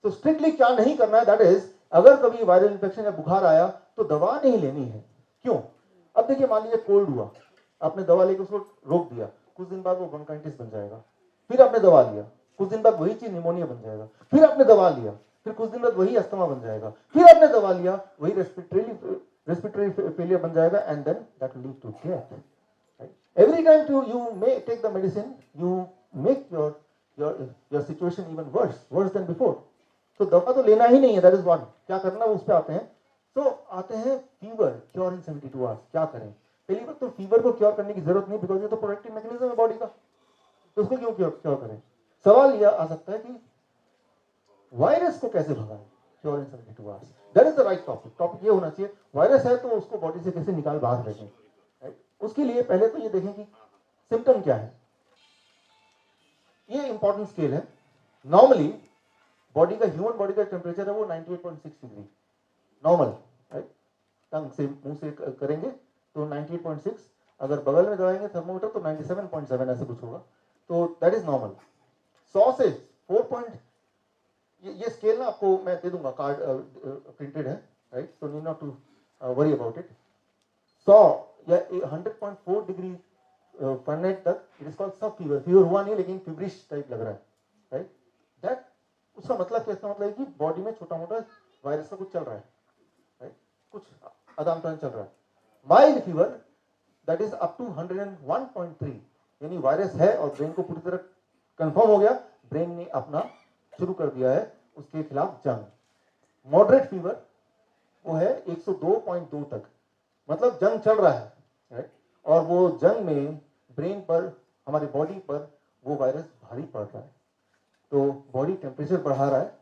तो स्ट्रिक्टली क्या नहीं करना है, दैट इज, अगर कभी वायरल इंफेक्शन या बुखार आया तो दवा नहीं लेनी है। क्यों? अब देखिए, मान लीजिए कोल्ड हुआ, आपने दवा लेकर उसको रोक दिया, कुछ दिन बाद वो ब्रोंकाइटिस बन जाएगा, फिर आपने दवा लिया, कुछ दिन बाद वही चीज निमोनिया बन जाएगा, फिर आपने दवा लिया, फिर कुछ दिन बाद वही अस्थमा बन जाएगा, फिर आपने दवा लिया, वही रेस्पिरेटरी फेलियर बन जाएगा, and then that will lead to death, right. Every time you may take the medicine, you make your situation even worse than before. तो दवा तो लेना ही नहीं है, दैट इज वन। क्या करना है उस पे आते हैं। तो आते हैं फीवर, क्योर इन 72 आवर्स। क्या करें? पहली बात तो फीवर को क्योर करने की जरूरत नहीं, बिकॉज ये तो प्रोटेक्टिव मैकेनिज्म है बॉडी का, तो उसको क्यों क्योर करें। सवाल यह आ सकता है कि वायरस को कैसे भगाएं, cure in 72 hours. That is the right topic. Topic ये होना चाहिए, वायरस है तो उसको बॉडी से कैसे निकाल बाहर फेंकें, राइट। उसके लिए पहले तो ये देखें कि सिम्टम क्या है। ये इंपॉर्टेंट स्केल है। नॉर्मली बॉडी का, ह्यूमन बॉडी का टेम्परेचर है वो 98.6 डिग्री नॉर्मल, राइट। टंग से, मुंह से करेंगे तो 98.6, अगर बगल में दबाएंगे थर्मोमीटर तो 97.7 ऐसे कुछ होगा, तो दैट इज नॉर्मल। 100 से 4 ये स्केल ना आपको मैं दे दूंगा, कार्ड प्रिंटेड है, right, so need not to worry about it. 100 या 100.4 डिग्री फ़ारेनहाइट तक it is called sub fever. Fever हुआ नहीं लेकिन फीवरिश टाइप लग रहा है, राइट। दैट उसका मतलब क्या? इसका मतलब है कि बॉडी में छोटा मोटा वायरस का कुछ चल रहा है, राइट? कुछ आदान प्रदान चल रहा है। Mild fever that is up to 101.3, यानी वायरस है और ब्रेन को पूरी तरह कंफर्म हो गया, ब्रेन ने अपना शुरू कर दिया है उसके खिलाफ जंग। मॉडरेट फीवर वो है 102.2 तक, मतलब जंग चल रहा है, राइट? और वो जंग में ब्रेन पर, हमारी बॉडी पर वो वायरस भारी पड़ रहा है, तो बॉडी टेम्परेचर बढ़ा रहा है।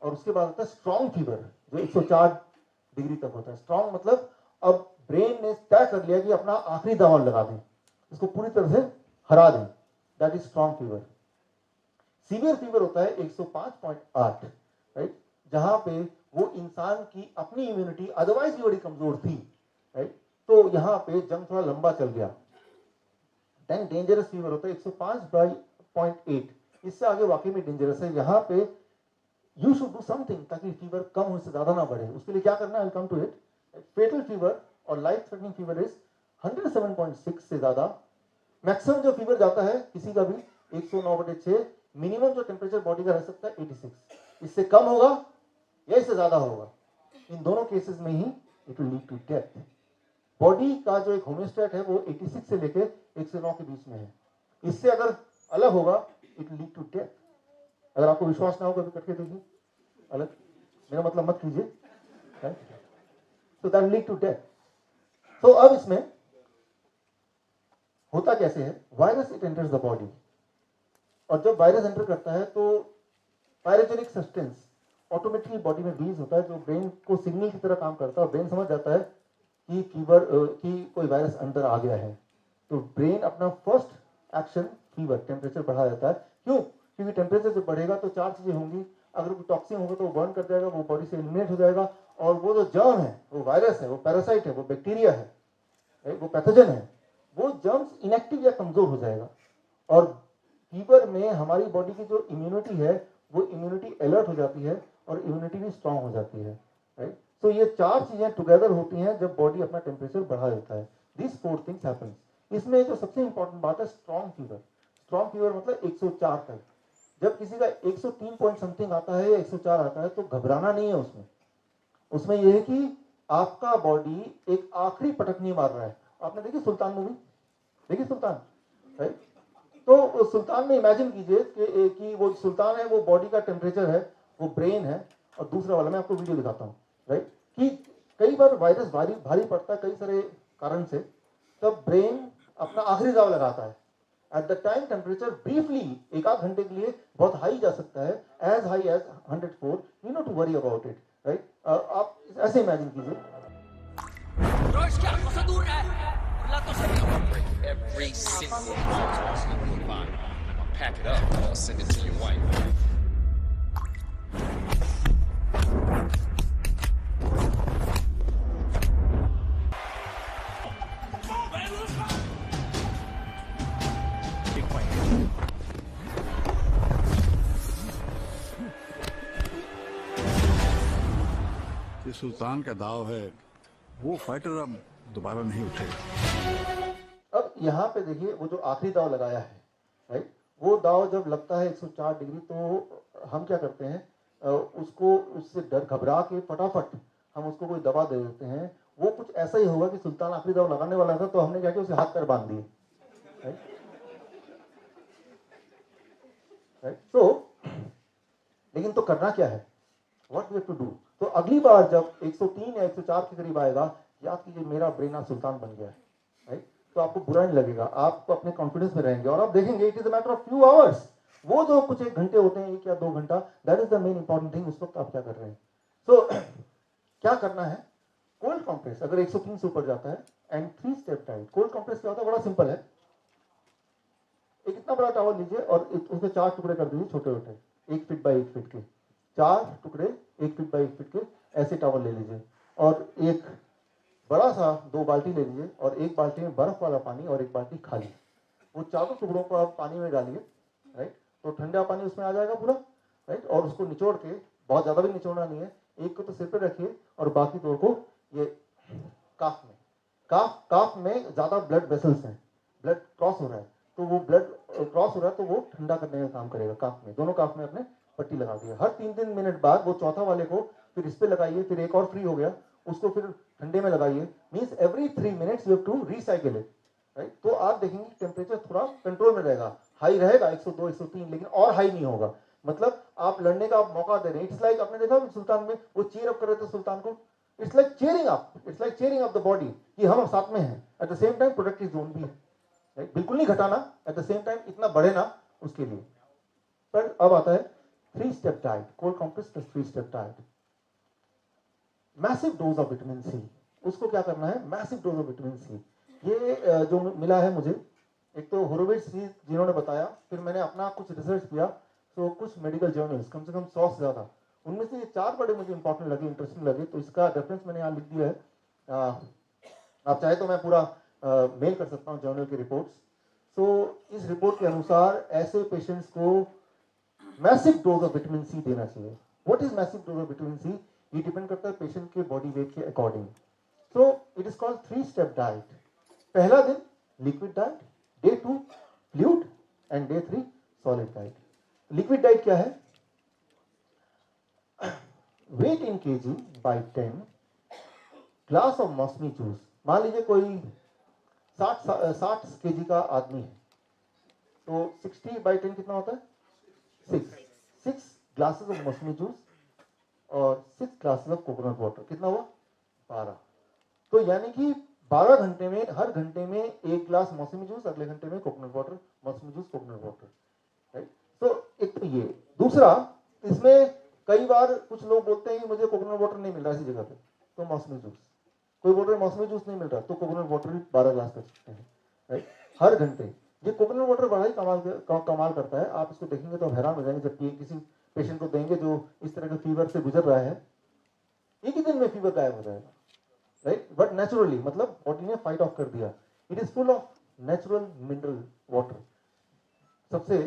और उसके बाद होता है स्ट्रॉन्ग फीवर, जो 104 डिग्री तक होता है। स्ट्रॉन्ग मतलब अब ब्रेन ने तय कर लिया कि अपना आखिरी दांव लगा दें, इसको पूरी तरह से हरा दें, that is strong fever. Severe fever होता है 105.8, राइट? जहां पे वो इंसान की अपनी इम्यूनिटी अदरवाइज भी बड़ी कमजोर थी, राइट? तो यहां पे जंग थोड़ा लंबा चल गया। देन डेंजरस फीवर होता है 105.8, इससे आगे वाकई में डेंजरस है। यहाँ पे यू शुड डू समथिंग ताकि फीवर कम हो, इससे ज्यादा ना बढ़े। उसके लिए क्या करना है, I come to it. Fatal fever और लाइफ थ्रेटनिंग फीवर इज 107.6 से ज्यादा। मैक्सिमम जो फीवर जाता है किसी का भी 109/6, मिनिमम जो टेम्परेचर बॉडी का रह सकता है 86। इससे कम होगा या इससे ज्यादा होगा, इन दोनों केसेस में ही it will lead to death. Body का जो एक होम्योस्टेट है वो 86 से लेकर 109 के बीच में है, इससे अगर अलग होगा it will lead to death. अगर आपको विश्वास ना हो कभी करके देखिए अलग, मेरा मतलब मत कीजिए, तो that will lead to death. तो अब इसमें होता कैसे है, virus it enters the body, और जब वायरस एंटर करता है तो पायरोजेनिक सब्सटेंस ऑटोमेटिकली बॉडी में रिलीज होता है, जो ब्रेन को सिग्नल की तरह काम करता है। ब्रेन समझ जाता है कि फीवर की कोई वायरस अंदर आ गया है, तो ब्रेन अपना फर्स्ट एक्शन फीवर, टेम्परेचर बढ़ा देता है। क्यों? क्योंकि टेम्परेचर जब बढ़ेगा तो चार चीजें होंगी। अगर कोई टॉक्सिन होगा तो वो बर्न कर जाएगा, वो बॉडी से एलिमिनेट हो जाएगा, और वो जो जर्म है, वो वायरस है, वो पैरासाइट है, वो बैक्टीरिया है, वो पैथोजन है, वो जर्म्स इनएक्टिव या कमजोर हो जाएगा। और फीवर में हमारी बॉडी की जो इम्यूनिटी है वो इम्यूनिटी अलर्ट हो जाती है और इम्यूनिटी भी स्ट्रांग हो जाती है, राइट? तो ये चार चीजें टुगेदर होती हैं जब बॉडी अपना टेम्परेचर बढ़ा देता है। This 4 things happen. इसमें जो सबसे इंपॉर्टेंट बात है स्ट्रॉन्ग फीवर। स्ट्रॉन्ग फीवर मतलब 104 तक। जब किसी का 103 पॉइंट समथिंग आता है या 104 आता है तो घबराना नहीं है। उसमें यह है कि आपका बॉडी एक आखिरी पटकनी मार रहा है। आपने देखी सुल्तान मूवी? देखी सुल्तान, राइट? तो सुल्तान में इमेजिन कीजिए कि वो सुल्तान है, वो बॉडी का टेम्परेचर है, वो ब्रेन है, और दूसरा वाला मैं आपको वीडियो दिखाता हूँ, राइट? कि कई बार वायरस भारी पड़ता है कई सारे कारण से, तब ब्रेन अपना आखिरी दाव लगाता है। At the time temperature briefly 1-8 घंटे के लिए बहुत हाई जा सकता है, as high as 104। You no to worry about it, right? आप ऐसे इमेजिन कीजिए। Every single toxin in your body. I'll pack it up and I'll send it to your wife. ये सुल्तान का दाव है, वो फाइटर अब दोबारा नहीं उठेगा। अब यहाँ पे देखिए वो जो आखिरी दाव लगाया है, राइट? वो दाव जब लगता है 104 डिग्री, तो हम क्या करते हैं, उसको उससे डर घबरा के फटाफट हम उसको कोई दवा दे देते हैं। वो कुछ ऐसा ही होगा कि सुल्तान आखिरी दाव लगाने वाला था, तो हमने क्या किया, उसे हाथ पैर बांध दिए, राइट? तो लेकिन तो करना क्या है, what we have to do? तो अगली बार जब 103 या 104 के करीब आएगा, याद कीजिए मेरा ब्रेन आज सुल्तान बन गया है, राइट? तो आपको बुरा नहीं लगेगा, आप अपने कॉन्फिडेंस में रहेंगे, और आप देखेंगे it is a matter of few hours. वो जो कुछ 1 घंटे होते हैं, 1 या 2 घंटा, that is the main important thing. उस वक्त आप क्या कर रहे हैं? तो क्या करना है, कोल्ड कॉम्प्रेस अगर 103 से ऊपर जाता है, and 3 step diet. Cold compress क्या होता है, बड़ा सिंपल है। एक इतना बड़ा टॉवल लीजिए और उसके 4 टुकड़े कर दीजिए, छोटे छोटे, 1 फीट बाई 1 फीट के 4 टुकड़े, 1 फीट बाई 1 फीट के ऐसे टॉवल ले लीजिए, और एक बड़ा सा 2 बाल्टी ले लीजिए, और एक बाल्टी में बर्फ वाला पानी और एक बाल्टी खाली। वो चारों टुकड़ों को आप पानी में डालिए, राइट? तो ठंडा पानी उसमें आ जाएगा पूरा, राइट? और उसको निचोड़ के, बहुत ज्यादा भी निचोड़ना नहीं है, एक को तो सिर पे रखिए और बाकी 2 को ये काफ में। काफ में ज्यादा ब्लड वेसल्स हैं, ब्लड क्रॉस हो रहा है, तो वो ब्लड क्रॉस हो रहा है तो वो ठंडा करने का काम करेगा। काफ में, दोनों काफ में अपने पट्टी लगा दी है। हर 3-3 मिनट बाद वो चौथा वाले को फिर इस पे लगाइए, फिर एक और फ्री हो गया, उसको फिर ठंडे में लगाइए। Means every 3 minutes you have to recycle it, right. तो आप देखेंगे टेम्परेचर थोड़ा कंट्रोल में रहेगा, हाई रहेगा 102 103, लेकिन और हाई नहीं होगा। मतलब आप लड़ने का आप मौका दे रहे हैं। इट्स लाइक आपने देखा सुल्तान में वो चीयर अप कर रहे थे सुल्तान को, it's like cheering up, it's like cheering up the body कि हम साथ में हैं। At the same time productive zone भी है, राइट, बिल्कुल नहीं घटाना, एट द सेम टाइम इतना बढ़े ना उसके लिए। पर अब आता है 3 step diet, cold compress plus 3 step diet. Massive dose of vitamin C, उसको क्या करना है, massive dose of vitamin C. ये जो मिला है मुझे, एक तो होरोविट्ज जिन्होंने बताया, फिर मैंने अपना कुछ रिसर्च किया, तो कुछ मेडिकल जर्नल्स कम से कम 100 से ज़्यादा, उनमें से ये 4 बड़े मुझे इंपॉर्टेंट लगे, इंटरेस्टिंग लगे, तो इसका रेफरेंस मैंने यहाँ लिख दिया है। आप चाहे तो मैं पूरा मेल कर सकता हूँ जर्नल की रिपोर्ट्स। तो इस रिपोर्ट के अनुसार ऐसे पेशेंट्स को massive dose of vitamin C देना चाहिए। What is massive dose of vitamin C? ये डिपेंड करता है पेशेंट के बॉडी वेट के according. So it is called 3 step diet. पहला दिन liquid diet, day 2 fluid and day 3 solid diet. Liquid diet क्या है? Weight in KG by 10, glass of mausami juice. मान लीजिए कोई 60 केजी का आदमी है, तो 60 बाई 10 कितना होता है? 6 ग्लासेस ऑफ मौसमी जूस और 6 ग्लासेस ऑफ कोकोनट वाटर, कितना हुआ? 12। तो यानी कि 12 घंटे में, हर घंटे में 1 ग्लास मौसमी जूस, अगले घंटे में कोकोनट वाटर, मौसमी जूस कोकोनट वाटर, राइट। तो एक तो ये। दूसरा, इसमें कई बार कुछ लोग बोलते हैं कि मुझे कोकोनट वाटर नहीं मिल रहा इसी जगह पे, तो मौसमी जूस। कोई बोल रहे मौसमी जूस नहीं मिल रहा, तो कोकोनट वाटर भी 12 ग्लास कर सकते हैं, राइट, हर घंटे। ये कोकोनट वाटर बड़ा ही कमाल करता है। आप इसको देखेंगे तो हैरान हो जाएंगे, जब किसी पेशेंट को देंगे जो इस तरह के फीवर से गुजर रहा है, एक ही दिन में फीवर गायब हो जाएगा, राइट, बट नेचुरली, मतलब बॉडी ने फाइट ऑफ कर दिया। It is full of natural mineral water. सबसे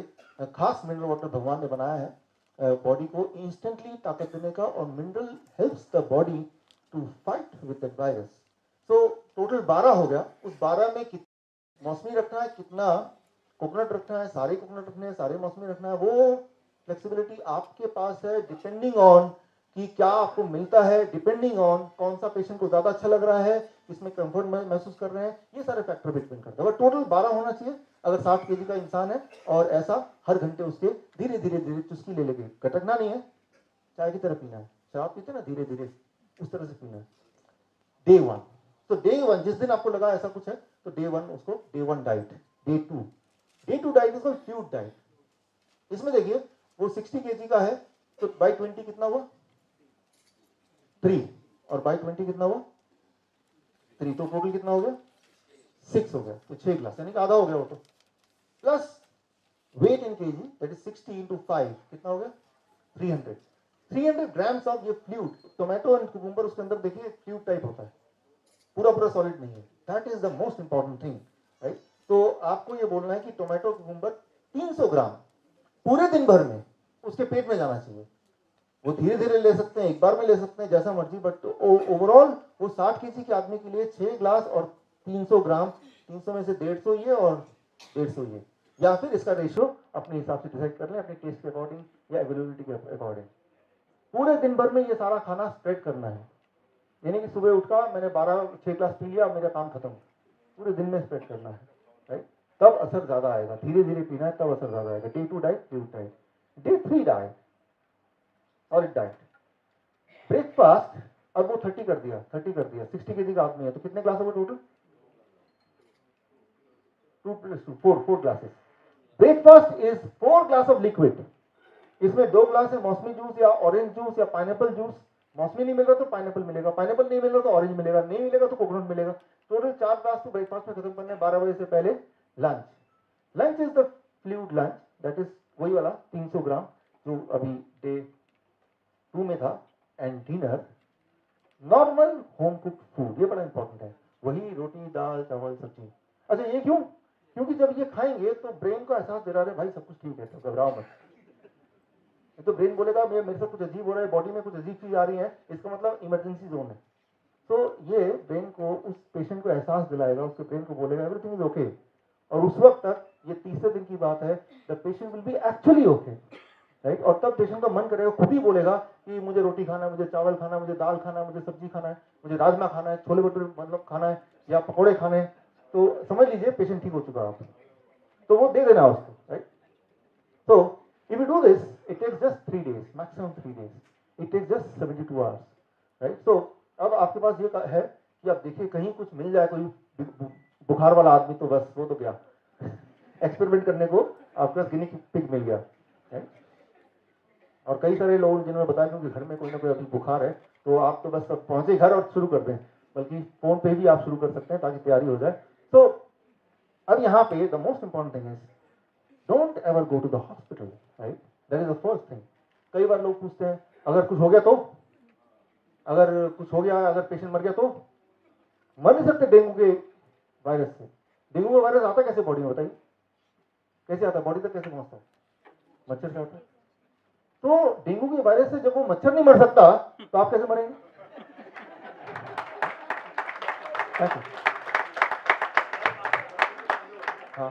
खास मिनरल वाटर भगवान ने बनाया है बॉडी को इंस्टेंटली ताकत देने का, और mineral helps the body to fight with the virus. So total 12 हो गया। उस 12 में कितना मौसमी रखना है, कितना कोकोनट रखना है, सारे कोकोनट रखने हैं, सारे मौसमी रखना है, वो फ्लेक्सिबिलिटी आपके पास है, डिपेंडिंग ऑन कि क्या आपको मिलता है, डिपेंडिंग ऑन कौन सा पेशेंट को ज्यादा अच्छा लग रहा है, इसमें कंफर्ट महसूस कर रहे हैं, ये सारे फैक्टर भी डिपेंड करते हैं। बट टोटल 12 होना चाहिए अगर 60 केजी का इंसान है, और ऐसा हर घंटे उसके धीरे धीरे धीरे चुस्की ले लेके, कटकना नहीं है, चाय की तरह पीना है, शराब पीते ना धीरे धीरे, उस तरह से पीना है। डे 1, तो डे 1 जिस दिन आपको लगा ऐसा कुछ है, तो डे 1 उसको डे 1 डाइट। डे 2 डाइट इसको फ्लूइड डाइट। इसमें देखिए वो 60 केजी का है, तो बाई 20 कितना हुआ? 3, और बाई 20 कितना हुआ? 3, तो टोटल कितना हो गया? 6 हो गया, तो 6 ग्लास, यानी कि आधा हो गया वो तो। Plus weight in KG, that is 60 into 5, कितना हो गया? 300 ग्राम्स ऑफ ये फ्लूइड। टोमेटो एंड कुकुम्बर उसके अंदर देखिए फ्लूइड टाइप होता है, पूरा सॉलिड नहीं है। That is the most important thing, right. तो आपको ये बोलना है कि टोमेटो कुकुम्बर 300 ग्राम पूरे दिन भर में उसके पेट में जाना चाहिए। वो धीरे धीरे ले सकते हैं, एक बार में ले सकते हैं, जैसा मर्जी, बट ओवरऑल वो 60 केजी के आदमी के लिए 6 ग्लास और 300 ग्राम, 300 में से 150 ये और 150 ये, या फिर इसका रेशियो अपने हिसाब से डिसाइड कर लें, अपने टेस्ट के अकॉर्डिंग या अवेलेबिलिटी के अकॉर्डिंग। पूरे दिन भर में ये सारा खाना स्प्रेड करना है, यानी कि सुबह उठा मैंने 6 ग्लास पी लिया, मेरा काम खत्म, पूरे दिन में स्प्रेड करना है, राइट। तब असर ज्यादा आएगा, धीरे धीरे पीना है, तब असर ज्यादा आएगा। Day 2 diet, fluid diet. Day 3 diet, solid diet. Breakfast, अब वो 30 कर दिया, 60 केजी का आदमी है, तो कितने ग्लास होगा total? 2 + 2 4 glasses. Breakfast is 4 glass of liquid. इसमें 2 ग्लास है मौसमी जूस या ऑरेंज जूस या पाइनएप्पल जूस। मौसमी नहीं मिल रहा तो पाइनएप्पल मिलेगा, पाइनएप्पल नहीं मिल रहा तो ऑरेंज मिलेगा, नहीं मिलेगा तो कोकोनट मिलेगा। टोटल 4 ग्लास तो ब्रेकफास्ट में खत्म करने, 12 बजे से पहले lunch is the fluid lunch, that is वही वाला 300 ग्राम जो अभी डे 2 में था। And dinner normal home cook food, ये बड़ा इंपॉर्टेंट है, वही रोटी दाल चावल सब्जी। अच्छा ये क्यों? क्योंकि जब ये खाएंगे तो ब्रेन को एहसास दे रहा है भाई सब कुछ ठीक है, तो घबराओ मत। तो ब्रेन बोलेगा मेरे साथ कुछ अजीब हो रहा है, बॉडी में कुछ अजीब चीज आ रही है, इसका मतलब इमरजेंसी जोन है। तो ये ब्रेन को, उस पेशेंट को एहसास दिलाएगा, उसके ब्रेन को बोलेगा एवरीथिंग इज ओके। और उस वक्त तक, ये तीसरे दिन की बात है, the patient will be actually okay, right. और तब पेशेंट का मन करेगा, खुद ही बोलेगा कि मुझे रोटी खाना है, मुझे चावल खाना है, मुझे दाल खाना है, मुझे सब्जी खाना है, मुझे राजमा खाना है, छोले भटूरे मतलब खाना है या पकौड़े खाने हैं, तो समझ लीजिए पेशेंट ठीक हो चुका है। आप तो वो दे देना उसको, राइट। तो if you do this, it takes just 3 days, maximum 3 days. It takes just 72 hours, right? So अब आपके पास ये है कि आप देखिए कहीं कुछ मिल जाए, कोई बुखार वाला आदमी, तो बस वो तो गया एक्सपेरिमेंट करने को आपके पास गिनी पिग मिल गया, राइट। और कई सारे लोग जिन्होंने बताया क्योंकि घर में कोई ना कोई अभी बुखार है, तो आप तो बस पहुंचे घर और शुरू कर दें, बल्कि फोन पे भी आप शुरू कर सकते हैं ताकि तैयारी हो जाए। तो अब यहाँ पे the most important thing is don't ever go to the hospital, right. That is the first thing. कई बार लोग पूछते हैं अगर कुछ हो गया तो, अगर कुछ हो गया, अगर पेशेंट मर गया तो। मर नहीं सकते डेंगू के वायरस से। डेंगू का वायरस आता कैसे बॉडी में, बताइए कैसे आता है, बॉडी तक कैसे पहुंचता है? मच्छर से आता है। तो डेंगू के वायरस से जब वो मच्छर नहीं मर सकता तो आप कैसे मरेंगे? हाँ,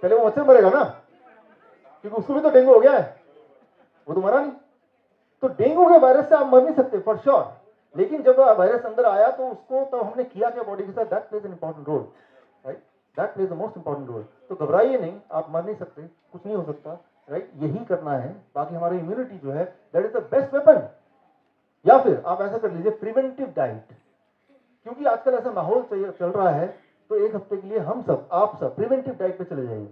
पहले वो मच्छर मरेगा ना, क्योंकि उसको भी तो डेंगू हो गया है, वो तो मरा नहीं। तो डेंगू के वायरस से आप मर नहीं सकते फॉर श्योर, लेकिन जब वायरस अंदर आया तो उसको तो हमने किया क्या बॉडी के साथ, that plays an important role, right. That plays the most important role. तो घबराइए नहीं, आप मर नहीं सकते, कुछ नहीं हो सकता, राइट। यही करना है। बाकी हमारी इम्यूनिटी जो है that is the best weapon. या फिर आप ऐसा कर लीजिए, प्रिवेंटिव डाइट, क्योंकि आजकल ऐसा माहौल चल रहा है, तो एक हफ्ते के लिए हम सब, आप सब प्रिवेंटिव डाइट पे चले जाइए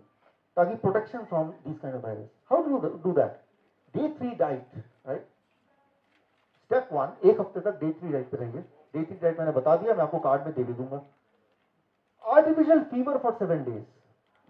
ताकि protection from this kind of virus. How do that? Day 3 diet, right. Step 1, एक हफ्ते तक डे 3 डाइट पे रहिए। डे 3 डाइट मैंने बता दिया, मैं आपको कार्ड में दे दूंगा। Artificial fever for 7 days,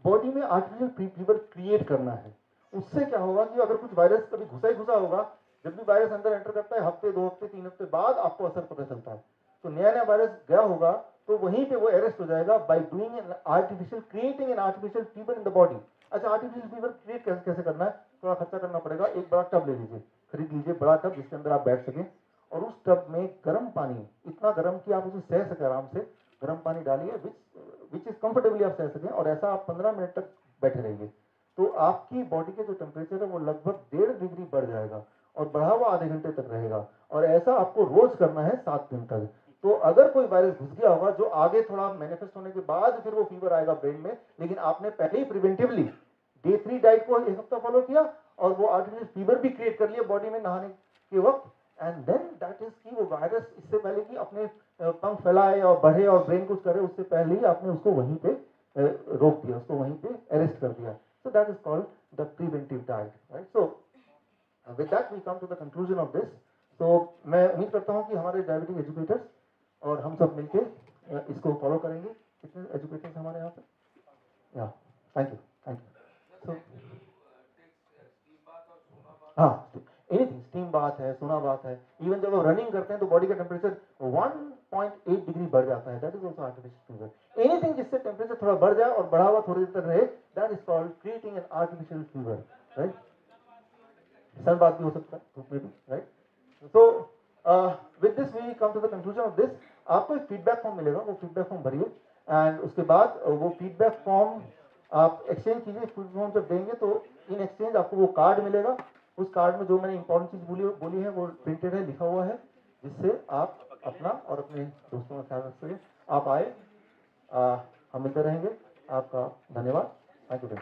body में आर्टिफिशियल फीवर क्रिएट करना है। उससे क्या होगा कि अगर कुछ वायरस कभी घुसा ही घुसा होगा, जब भी वायरस अंदर एंटर करता है हफ्ते, 2 हफ्ते, 3 हफ्ते बाद आपको असर पता चलता है। तो नया नया वायरस गया होगा तो वहीं पे वो अरेस्ट हो जाएगा by doing an artificial, creating an artificial fever in the body. अच्छा, आर्टिफिशियल फीवर क्रिएट कैसे करना है? थोड़ा खर्चा करना पड़ेगा। एक बड़ा टब ले लीजिए, खरीद लीजिए बड़ा टब जिसके अंदर आप बैठ सकें, और उस टब में गर्म पानी, इतना गर्म कि आप उसे सह सके आराम से, गर्म पानी डालिए विच इज कंफर्टेबली आप सह सकें, और ऐसा आप 15 मिनट तक बैठे रहिए। तो आपकी बॉडी के जो टेम्परेचर है वो लगभग 1.5 डिग्री बढ़ जाएगा, और बढ़ा हुआ आधे घंटे तक रहेगा, और ऐसा आपको रोज करना है 7 दिन तक। तो अगर कोई वायरस घुस गया होगा जो आगे थोड़ा मैनिफेस्ट होने के बाद फिर वो फीवर आएगा ब्रेन में, लेकिन आपने पहले ही प्रिवेंटिवली डे 3 डाइट को एक हफ्ता फॉलो किया और वो आर्टिफिशियल फीवर भी क्रिएट कर लिया बॉडी में नहाने के वक्त, एंड देन दैट इज कि वो वायरस इससे पहले कि अपने पंख फैलाए और बढ़े और ब्रेन कुछ करे, उससे पहले ही आपने उसको वहीं पे रोक दिया, उसको वहीं पे अरेस्ट कर दिया। So that is called the preventive diet, right. So with that we come to the conclusion of this. तो मैं उम्मीद करता हूँ कि हमारे डायबिटिक एजुकेटर्स और हम सब मिलके इसको फॉलो करेंगे। कितने एजुकेटर्स हमारे यहाँ पे? या थैंक यू, थैंक यू। सो हाँ, एनीथिंग, स्टीम बात है, सोना बात है, इवन जब आप रनिंग करते हैं तो बॉडी का टेम्परेचर 1.8 डिग्री बढ़ जाता है, that is also artificial fever. Anything जिससे टेम्परेचर थोड़ा बढ़ जाए और बढ़ा हुआ थोड़ी देर तक रहे, that is called creating an artificial fever, right. सन बात भी हो सकता है, धूप में भी, राइट। तो with this we come to the conclusion of this. आपको एक फीडबैक फॉर्म मिलेगा, वो फीडबैक फॉर्म भरिए, एंड उसके बाद वो फीडबैक फॉर्म आप एक्सचेंज कीजिए। फीडबैक फॉर्म जब देंगे तो इन एक्सचेंज आपको वो कार्ड मिलेगा। उस कार्ड में जो मैंने इंपॉर्टेंट चीज बोली है वो प्रिंटेड है, लिखा हुआ है, जिससे आप अपना और अपने दोस्तों का ख्याल रख सकें। आप आए, हम मिलते रहेंगे। आपका धन्यवाद। Thank you.